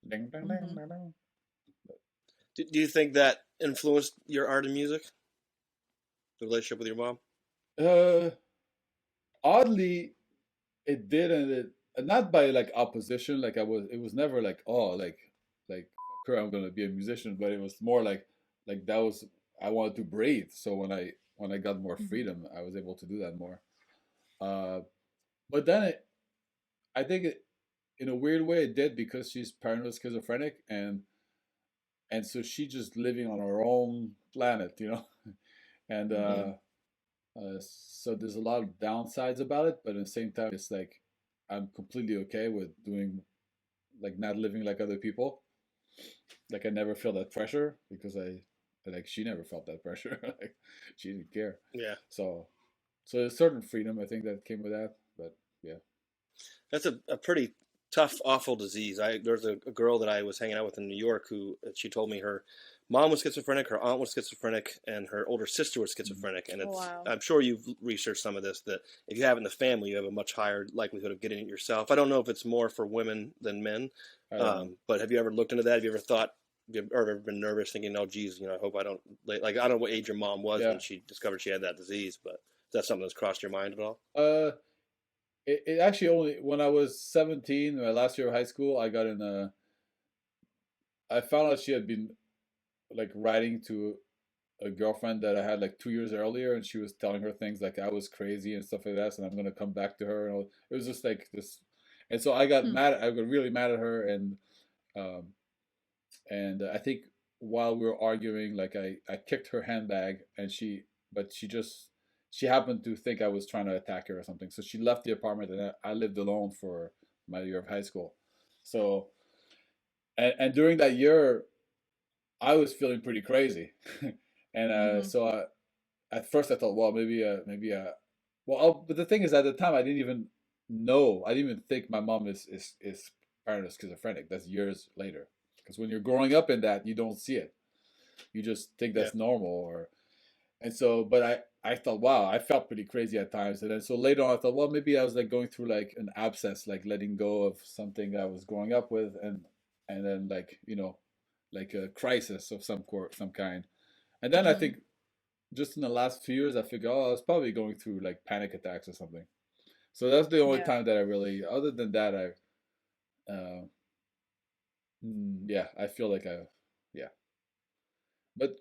Ding, ding, ding, Mhm. ding, ding. Do you think that influenced your art and music? The relationship with your mom? Oddly, it did, and not by like opposition. Like it was never like, oh, like fuck her, I'm gonna be a musician. But it was more like that was I wanted to breathe. So when I got more freedom, I was able to do that more. But then I think in a weird way it did, because she's paranoid schizophrenic, and so she just living on her own planet, you know, and so there's a lot of downsides about it, but at the same time, it's like I'm completely okay with doing, like, not living like other people. Like I never feel that pressure because she never felt that pressure. Like she didn't care. Yeah. So there's certain freedom I think that came with that, but yeah. That's a pretty tough, awful disease. There's a girl that I was hanging out with in New York who she told me her mom was schizophrenic, her aunt was schizophrenic, and her older sister was schizophrenic. And Wow. I'm sure you've researched some of this, that if you have it in the family, you have a much higher likelihood of getting it yourself. I don't know if it's more for women than men, but have you ever looked into that? Have you ever thought, or ever been nervous thinking, oh, geez, I hope I don't, like, I don't know what age your mom was when she discovered she had that disease, but is that something that's crossed your mind at all? It actually only, when I was 17, my last year of high school, I found out she had been like writing to a girlfriend that I had like 2 years earlier, and she was telling her things like I was crazy and stuff like that, and I'm gonna come back to her, and all. It was just like this, and so I got mad. I got really mad at her, and I think while we were arguing, like I kicked her handbag, and she happened to think I was trying to attack her or something, so she left the apartment, and I lived alone for my year of high school. So, and during that year, I was feeling pretty crazy, and so at first I thought, well, but the thing is, at the time I didn't even think my mom is paranoid schizophrenic. That's years later, because when you're growing up in that, you don't see it. You just think that's normal, but I thought, wow, I felt pretty crazy at times, and then so later on I thought, well, maybe I was like going through like an abscess, like letting go of something I was growing up with, and then like like a crisis of some kind. And then I think just in the last few years, I figured, oh, I was probably going through like panic attacks or something. So that's the only time that I really, other than that, I feel like but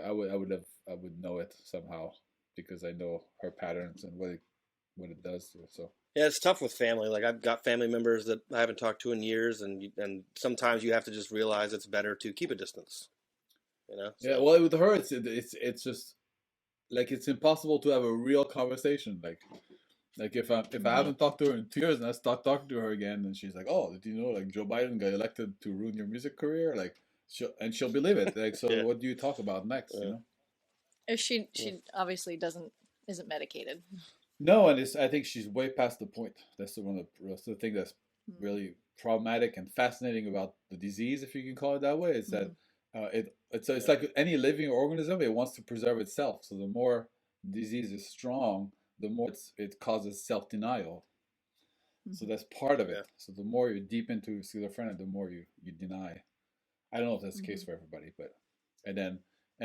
I would know it somehow, because I know her patterns and what it does. So. Yeah, it's tough with family. Like I've got family members that I haven't talked to in years, and sometimes you have to just realize it's better to keep a distance. So. Yeah, well, with her, it's just like it's impossible to have a real conversation. Like if I haven't talked to her in 2 years and I start talking to her again, and she's like, "Oh, did you know like Joe Biden got elected to ruin your music career?" Like, she'll believe it. Like, so what do you talk about next? If she obviously isn't medicated. No, and I think she's way past the point. That's the thing that's really problematic and fascinating about the disease, if you can call it that way, is that it's like any living organism. It wants to preserve itself. So the more disease is strong, the more it causes self-denial. So that's part of it. So the more you're deep into schizophrenia, the more you deny. I don't know if that's the case for everybody, but and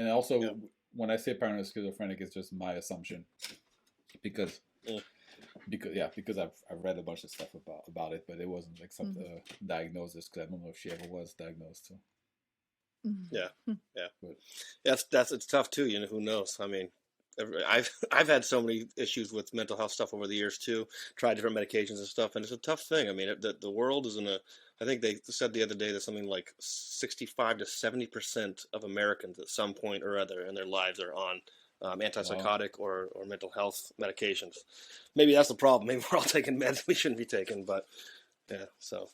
also when I say paranoid schizophrenic, it's just my assumption, because I've read a bunch of stuff about it, but it wasn't like some diagnosis, because I don't know if she ever was diagnosed. So. It's tough too. Who knows? I mean, I've had so many issues with mental health stuff over the years too. Tried different medications and stuff, and it's a tough thing. I mean, the world is I think they said the other day that something like 65 to 70% of Americans at some point or other in their lives are on antipsychotic or mental health medications. Maybe that's the problem. Maybe we're all taking meds we shouldn't be taking. But so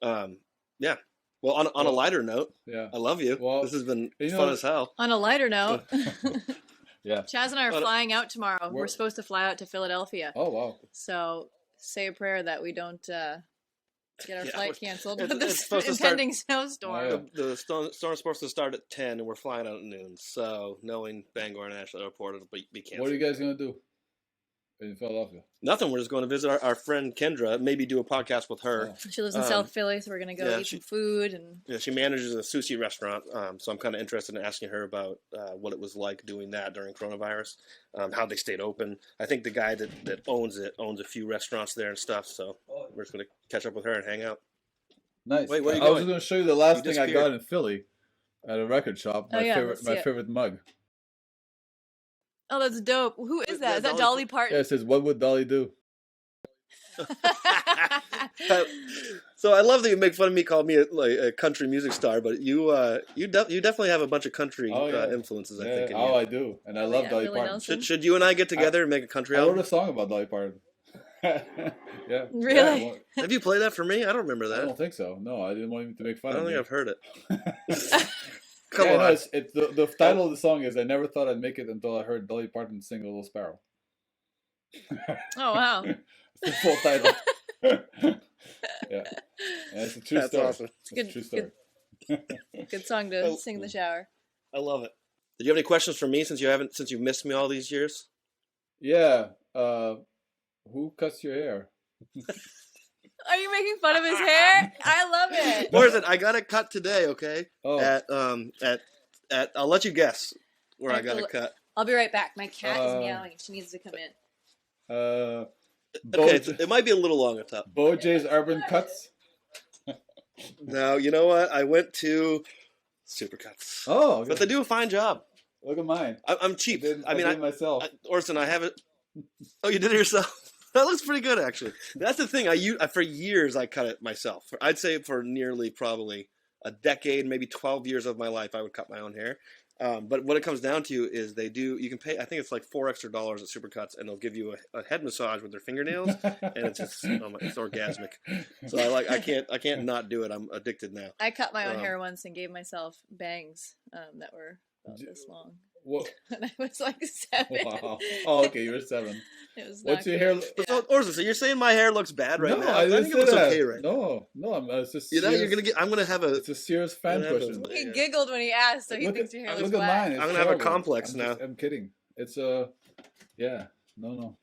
Well, on a lighter note, I love you. Well, this has been fun as hell. On a lighter note, Chas and I are flying out tomorrow. We're supposed to fly out to Philadelphia. Oh, wow. So say a prayer that we don't get our Yeah, flight canceled it's with this supposed to start- impending snowstorm. Oh, yeah. The storm's supposed to start at 10, and we're flying out at noon. So, knowing Bangor International Airport, it'll be canceled. What are you guys gonna do in Philadelphia? Nothing. We're just going to visit our friend Kendra. Maybe do a podcast with her. Oh. She lives in South Philly, so we're gonna go eat some food and. Yeah, she manages a sushi restaurant. So I'm kind of interested in asking her about what it was like doing that during coronavirus, how they stayed open. I think the guy that owns it owns a few restaurants there and stuff. So we're just going to catch up with her and hang out. Nice. Wait, where are you I was going? going to show you the last You thing I disappeared. got in Philly at a record shop. My let's see it. favorite mug. Oh, that's dope. Who is that? Is that Dolly Dolly Yeah, Parton? it says, "What would Dolly do?" So I love that you make fun of me, call me a country music star, but you definitely have a bunch of country influences. I think. I do, and I love yeah, Dolly Billy Parton. Nelson. Should you and I get together and make a country I wrote album? a song about Dolly Parton. Yeah. Really? Yeah, well, Have you played that for me? I don't remember I that. don't think so. No, I didn't want him to make fun I don't of think me. I've heard it. Come Come on. No, it's the title of the song is "I Never Thought I'd Make It Until I Heard Dolly Parton sing Little Sparrow." Oh wow. It's the full title. Yeah, and it's a true That's story. awesome. It's a true story. Good song to sing in the shower. I love it. Did you have any questions for me since you've missed me all these years? Yeah. Who cuts your hair? Are you making fun of his hair? I love it. Orson, I got it cut today. Okay. Oh, At I'll let you guess where I Alright, got well, it cut. I'll be right back. My cat is meowing. She needs to come in. Okay, it might be a little long at top. J's Urban Cuts. No, you know what? I went to Supercuts. Oh, But they do a fine job. look at mine. I'm cheap. I did it myself. Orson, I have it. Oh, you did it yourself? That looks pretty good, actually. That's the thing. For years, I cut it myself. I'd say for nearly probably a decade, maybe 12 years of my life, I would cut my own hair. But what it comes down to is you can pay, I think it's like $4 extra at Supercuts, and they'll give you a head massage with their fingernails, and it's just, it's orgasmic. So I can't not do it. I'm addicted now. I cut my own hair once and gave myself bangs that were about this long. What? And I was like 7. Wow. Oh, okay, you were 7. It was What's not your good. hair? Yeah. So, Orson, so you're saying my hair looks bad right No, now? I didn't think say it looks that. okay right now. No, it's just. You know, I'm gonna have It's a serious fan I'm gonna have question. a- He Yeah. giggled when he asked, so he Look thinks at- your hair look looks at black. mine. It's I'm gonna have a terrible. complex now. I'm kidding. It's yeah. No.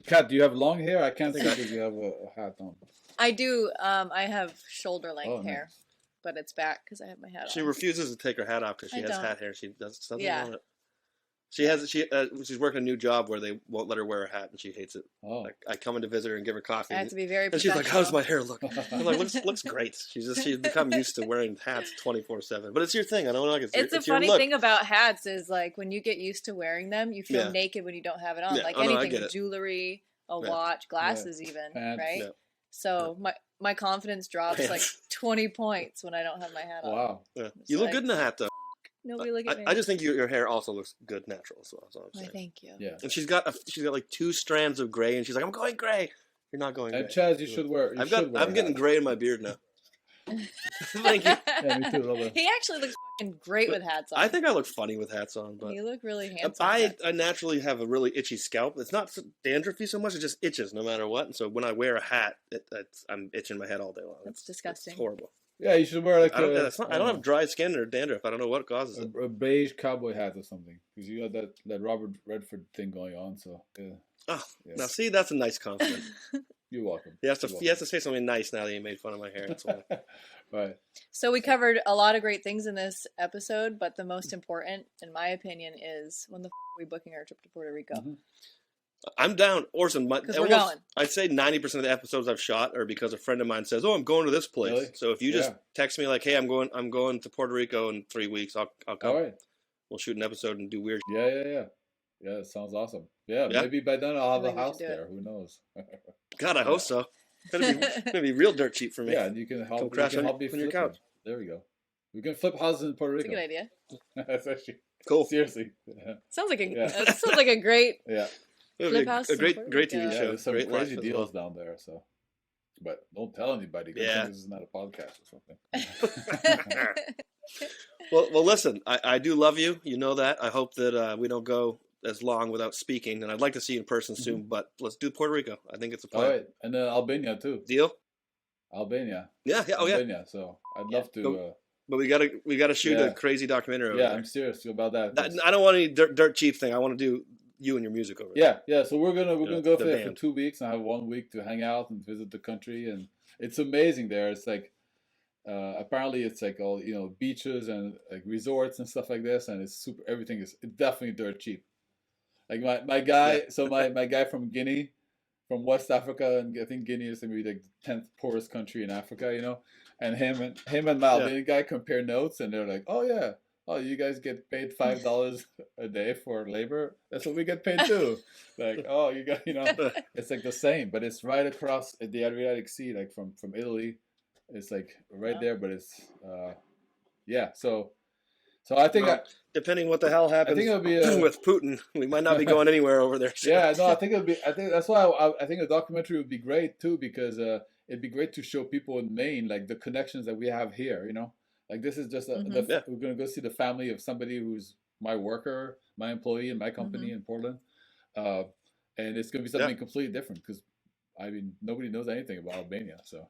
Kat, do you have long hair? I can't think because you have a hat on. I do. I have shoulder length Oh, hair, nice. but it's back because I have my hat She on. refuses to take her hat off because she I has don't. hat hair. She doesn't Yeah. want it. She's working a new job where they won't let her wear a hat, and she hates it. Oh. Like, I come in to visit her and give her coffee, I have to be very and she's like, "How does professional. my hair look?" I'm like, "Looks great." She's become used to wearing hats 24/7. But it's your thing. I don't know. It's your the funny look. thing about hats is like when you get used to wearing them, you feel Yeah. naked when you don't have it on. Yeah. Like Oh, no, I anything, get with it. jewelry, a Yeah. watch, glasses, even Pants. right. Yeah. So my confidence drops like Pants. 20 points when I don't have my hat on. Wow. Yeah. It's You look like- good in a hat, though. Nobody look at me. I just think your hair also looks good natural. So that's all I'm Why, saying. thank you. Yeah. And she's got like 2 strands of gray, and she's like, "I'm going gray." You're not going And gray. Chaz, you should wear. I'm getting gray in my beard now. Thank you. Yeah, me too. A little bit. He actually looks fucking great with hats on. I think I look funny with hats on, but you look really handsome. with I hats. naturally have a really itchy scalp. It's not dandruffy so much; it just itches no matter what. And so when I wear a hat, I'm itching my head all day long. That's It's disgusting. horrible. Yeah, you should wear like I don't have dry skin or dandruff. I don't know what causes it. a beige cowboy hat or something because you got that Robert Redford thing going on. So yeah, Oh, yeah. now see, that's a nice compliment. You're welcome. He has You're to say something nice now that you made fun of my hair. That's why. Right. So we covered a lot of great things in this episode, but the most important, in my opinion, is when the f- are we booking our trip to Puerto Rico? Mhm. I'm down, Orson. 'Cause we're going. I'd say 90% of the episodes I've shot are because a friend of mine says, "Oh, I'm going to this place." Really? So if you just Yeah. text me like, "Hey, I'm going to Puerto Rico in 3 weeks," I'll come. All right. We'll shoot an episode and do weird. Yeah. It sounds awesome. Yeah, Yeah. maybe by then I'll have I a think we house should do it. there. Who knows? God, I hope so. It's gonna be real dirt cheap for me. Yeah, and you can help. Come You crash can on help me your flip couch. them. There we go. We can flip houses in Puerto It's a Rico. good idea. That's actually Cool. seriously. Yeah. Sounds like a Yeah. that sounds like a great. Yeah. It would be Flip house a in great, Puerto great Rico. TV Yeah, show. there's some Great life crazy as deals well. down there. So, but don't tell anybody. 'Cause Yeah. this is not a podcast or something. Well, listen. I do love you. You know that. I hope that we don't go as long without speaking, and I'd like to see you in person soon. But let's do Puerto Rico. I think it's a All plan. right, and then Albania too. Deal? Albania. Yeah, yeah, oh yeah. Albania. So I'd love to. But we gotta shoot a crazy documentary over there. I'm serious about that. I don't want any dirt cheap thing. I want to do you and your music over there. Yeah. So we're gonna go there for 2 weeks and have 1 week to hang out and visit the country, and it's amazing there. It's like apparently it's like all beaches and like resorts and stuff like this, and it's super. Everything is definitely dirt cheap. Like my guy, so my guy from Guinea, from West Africa, and I think Guinea is gonna be like the 10th poorest country in Africa, and him and my Albanian guy compare notes, and they're like, oh, you guys get paid $5 a day for labor. That's what we get paid too. Like, oh, you got, it's like the same, but it's right across the Adriatic Sea, like from Italy. It's like right there, but it's So I think depending what the hell happens, I think it'll be with Putin, we might not be going anywhere over there. Yeah, no, I think that's why I think a documentary would be great too, because it'd be great to show people in Maine like the connections that we have here. Like this is just we're gonna go see the family of somebody who's my worker, my employee in my company in Portland, and it's gonna be something completely different because nobody knows anything about Albania, so.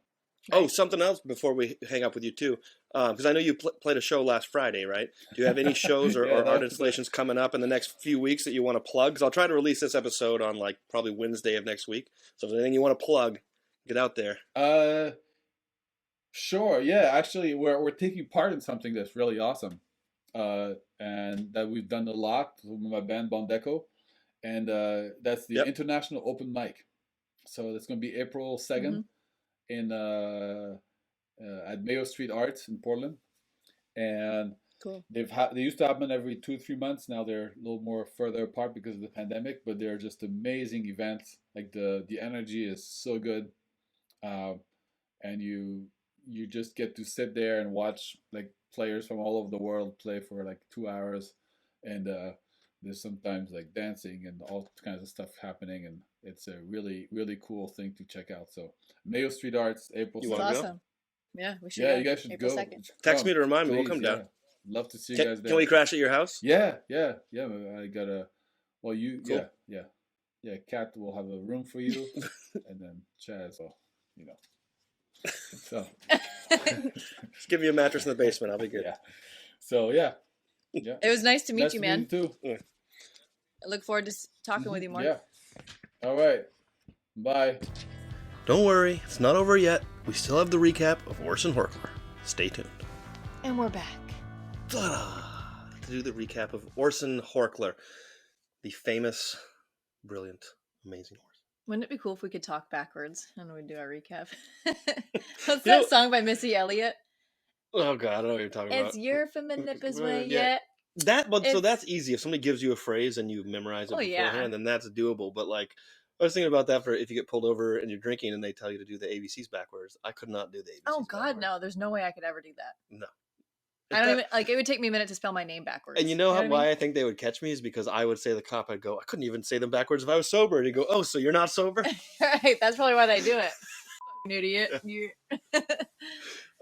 Oh, something else before we hang up with you too, because I know you played a show last Friday, right? Do you have any shows or art installations coming up in the next few weeks that you want to plug? Because I'll try to release this episode on like probably Wednesday of next week. So if there's anything you want to plug, get out there. Sure. Yeah, actually, we're taking part in something that's really awesome, and that we've done a lot with my band Bondeko, and that's the International Open Mic. So that's going to be April 2nd. In at Mayo Street Arts in Portland, and cool. They used to happen every 2-3 months. Now they're a little more further apart because of the pandemic, but they're just amazing events. Like the energy is so good, and you just get to sit there and watch like players from all over the world play for like 2 hours, and there's sometimes like dancing and all kinds of stuff happening, and it's a really, really cool thing to check out. So Mayo Street Arts, April 2nd. That's awesome. Yeah, we should. Yeah, you guys should April go. 2nd. Text me to remind me. We'll come down. Love to see you guys there. Can we crash at your house? Yeah. I got a. Well, you. Cool. Yeah. Kat will have a room for you, and then Chas. So, So. Just give me a mattress in the basement. I'll be good. Yeah. So yeah. It was nice to meet you, man. Meet you too. Yeah. I look forward to talking with you more. Yeah. All right. Bye. Don't worry, it's not over yet. We still have the recap of Orson Horchler. Stay tuned. And we're back. Ta-da! To do the recap of Orson Horchler, the famous, brilliant, amazing Orson. Wouldn't it be cool if we could talk backwards and we'd do our recap? What's that song by Missy Elliott? Oh God, I don't know what you're talking about. It's your Philippi's way, yeah. So that's easy. If somebody gives you a phrase and you memorize it beforehand, then that's doable. But like, I was thinking about that for if you get pulled over and you're drinking and they tell you to do the ABCs backwards. I could not do the ABCs. Oh God, backwards. No! There's no way I could ever do that. No. I don't even like. It would take me a minute to spell my name backwards. And you know why I think they would catch me is because I would say the cop. I'd go, I couldn't even say them backwards if I was sober. And he'd go, oh, so you're not sober? Right. That's probably why they do it. Idiot. Yeah.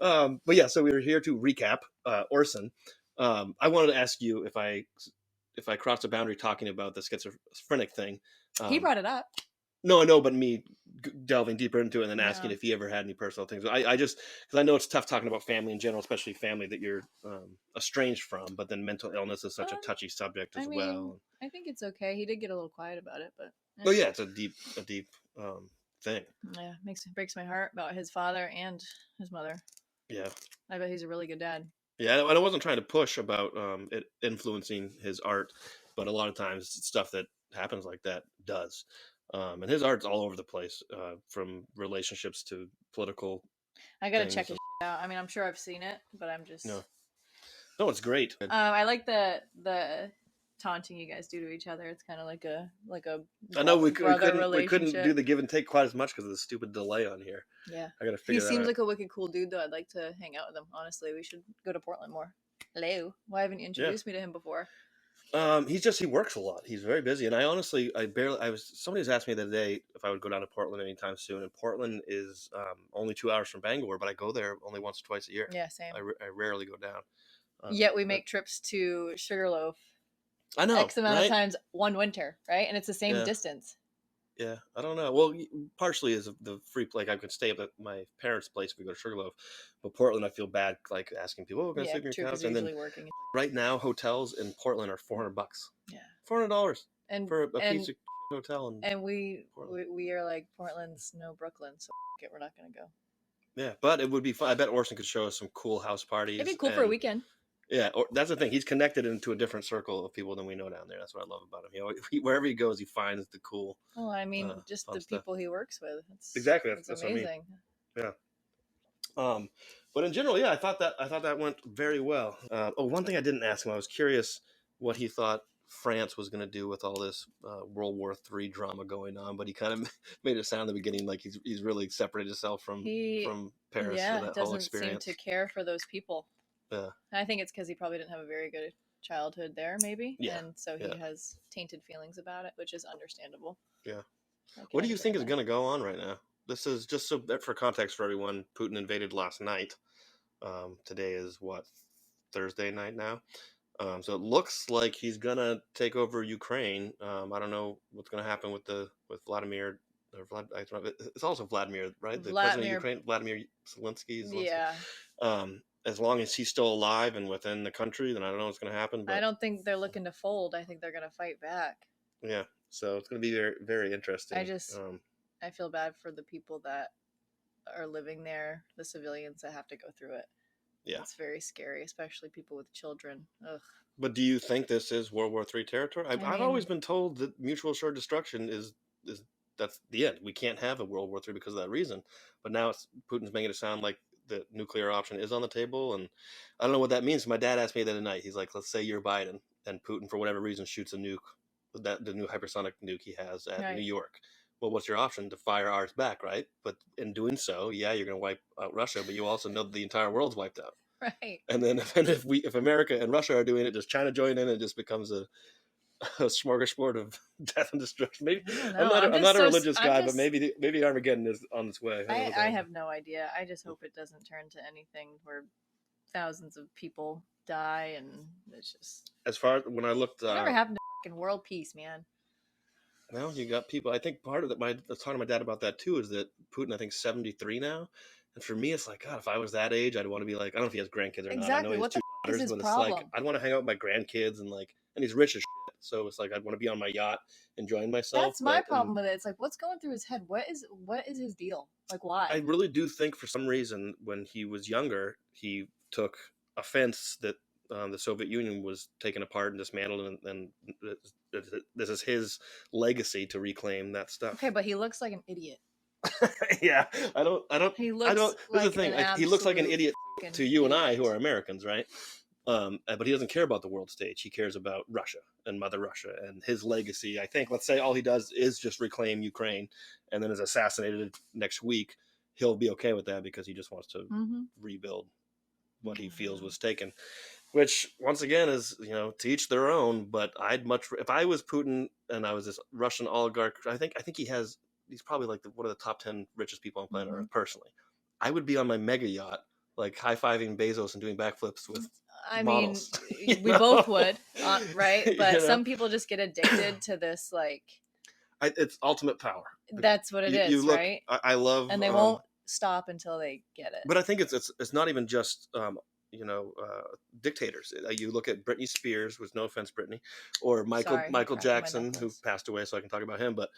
But yeah, so we were here to recap Orson. I wanted to ask you if I crossed a boundary talking about the schizophrenic thing. He brought it up. No, I know, but me delving deeper into it and then asking if he ever had any personal things. I just, because I know it's tough talking about family in general, especially family that you're estranged from, but then mental illness is such a touchy subject as well. I think it's okay. He did get a little quiet about it, but. Oh yeah, it's a deep thing. Yeah, breaks my heart about his father and his mother. Yeah. I bet he's a really good dad. Yeah, and I wasn't trying to push about it influencing his art, but a lot of times stuff that happens like that does. And his art's all over the place, from relationships to political. I gotta check his shit out. I mean, I'm sure I've seen it, but I'm just. No, it's great. I like the taunting you guys do to each other. It's kind of like a. I know we couldn't do the give and take quite as much because of the stupid delay on here. Yeah, I gotta figure that out. He seems like a wicked cool dude, though. I'd like to hang out with him. Honestly, we should go to Portland more. Hello, why haven't you introduced me to him before? He works a lot. He's very busy, and somebody was asking me the other day if I would go down to Portland anytime soon, and Portland is only 2 hours from Bangor, but I go there only once or twice a year. Yeah, same. I rarely go down. Yet we make trips to Sugarloaf. I know, X amount of times one winter, right? And it's the same distance. Yeah, I don't know. Well, partially is the free like I could stay at my parents' place if we go to Sugarloaf, but Portland I feel bad like asking people, "Oh, can I sleep in true, your because couch?" And then usually working. right now hotels in Portland are $400. Yeah. $400 And for a piece of hotel in and we Portland. we are like, Portland's no Brooklyn, so it, we're not gonna go. Yeah, but it would be fun. I bet Orson could show us some cool house parties. It'd be cool for a weekend. Yeah, that's the thing. He's connected into a different circle of people than we know down there. That's what I love about him. You know, wherever he goes, he finds the cool. Well, I mean, just the people he works with. Exactly, it's that's amazing. What I mean. Yeah. But in general, yeah, I thought that went very well. One thing I didn't ask him, I was curious what he thought France was going to do with all this World War III drama going on, but he kind of made it sound in the beginning like he's really separated himself from Paris. Yeah, that doesn't whole experience. seem to care for those people. Yeah, I think it's because he probably didn't have a very good childhood there, maybe. Yeah, and so he has tainted feelings about it, which is understandable. Yeah. What do you think is going to go on right now? This is just so for context for everyone. Putin invaded last night. Today is what, Thursday night now. So it looks like he's gonna take over Ukraine. I don't know what's gonna happen with Vladimir. It's also Vladimir, right? The president of Ukraine, Vladimir Zelensky. Yeah. As long as he's still alive and within the country, then I don't know what's gonna happen. But I don't think they're looking to fold. I think they're gonna fight back. Yeah. So it's gonna be very, very interesting. I feel bad for the people that are living there, the civilians that have to go through it. Yeah. It's very scary, especially people with children. Ugh. But do you think this is World War III territory? I've always been told that mutual assured destruction is that's the end. We can't have a World War III because of that reason. But now Putin's making it sound like the nuclear option is on the table, and I don't know what that means. My dad asked me the other night. He's like, "Let's say you're Biden, and Putin, for whatever reason, shoots a nuke, the new hypersonic nuke he has at New York. Well, what's your option? To fire ours back, right? But in doing so, yeah, you're going to wipe out Russia, but you also know that the entire world's wiped out, right? And then if America and Russia are doing it, does China join in? It just becomes a smorgasbord of death and destruction. Maybe I'm not a religious guy, but maybe Armageddon is on its way. I have no idea. I just hope it doesn't turn to anything where thousands of people die, and it's just as far as when I looked, whatever happened to fucking world peace, man. Well, you got people. I think part of that. I was talking to my dad about that too. Is that Putin? I think 73 now, and for me, it's like, God, if I was that age, I'd want to be like, I don't know if he has grandkids or not. I know he has two daughters, but it's like I'd want to hang out with my grandkids and he's rich as shit. So it's like I'd want to be on my yacht enjoying myself. That's my problem with it. It's like, what's going through his head? What is his deal? Like, why? I really do think for some reason when he was younger, he took offense that the Soviet Union was taken apart and dismantled, and this is his legacy to reclaim that stuff. Okay, but he looks like an idiot. Yeah, I don't. He looks like the thing. He looks like an idiot to you and I, who are Americans, right? But he doesn't care about the world stage. He cares about Russia and Mother Russia and his legacy. I think, let's say all he does is just reclaim Ukraine and then is assassinated next week. He'll be okay with that because he just wants to rebuild what he feels was taken. Which, once again, is, to each their own. But if I was Putin and I was this Russian oligarch, I think he's probably like one of the top 10 richest people on planet Earth personally. I would be on my mega yacht, like high-fiving Bezos and doing backflips with models. I mean, we both would, right? But some people just get addicted to this, it's ultimate power. That's what it is, right? I love, and they won't stop until they get it. But I think it's not even just dictators. You look at Britney Spears, with no offense, Britney, or Michael Jackson, who passed away, so I can talk about him. But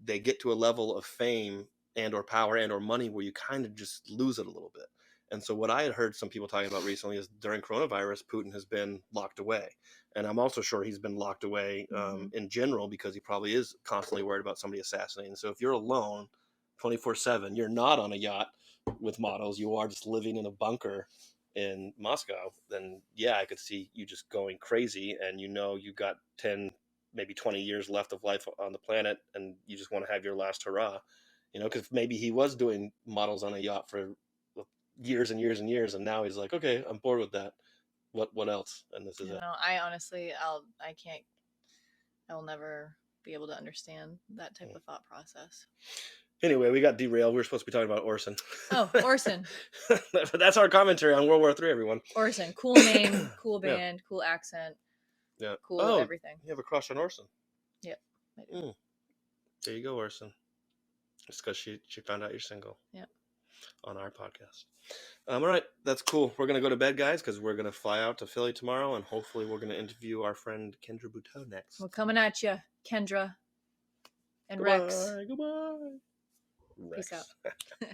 they get to a level of fame and or power and or money where you kind of just lose it a little bit. And so what I had heard some people talking about recently is during coronavirus, Putin has been locked away. And I'm also sure he's been locked away in general because he probably is constantly worried about somebody assassinating. So if you're alone 24/7, you're not on a yacht with models, you are just living in a bunker in Moscow, then yeah, I could see you just going crazy, and you've got 10, maybe 20 years left of life on the planet, and you just want to have your last hurrah, because maybe he was doing models on a yacht for years and years and years, and now he's like, okay, I'm bored with that. What else? And this is it. I honestly, I will never be able to understand that type of thought process. Anyway, we got derailed. We were supposed to be talking about Orson. Oh, Orson. That's our commentary on World War III, everyone. Orson. Cool name, cool band, cool accent. Yeah. Cool everything. You have a crush on Orson? Yep. I do. There you go, Orson. It's because she found out you're single. Yeah. On our podcast. All right, that's cool. We're gonna go to bed, guys, because we're gonna fly out to Philly tomorrow, and hopefully we're gonna interview our friend Kendra Buteau next. We're coming at you, Kendra and Goodbye, Rex. Goodbye. Peace Rex. out.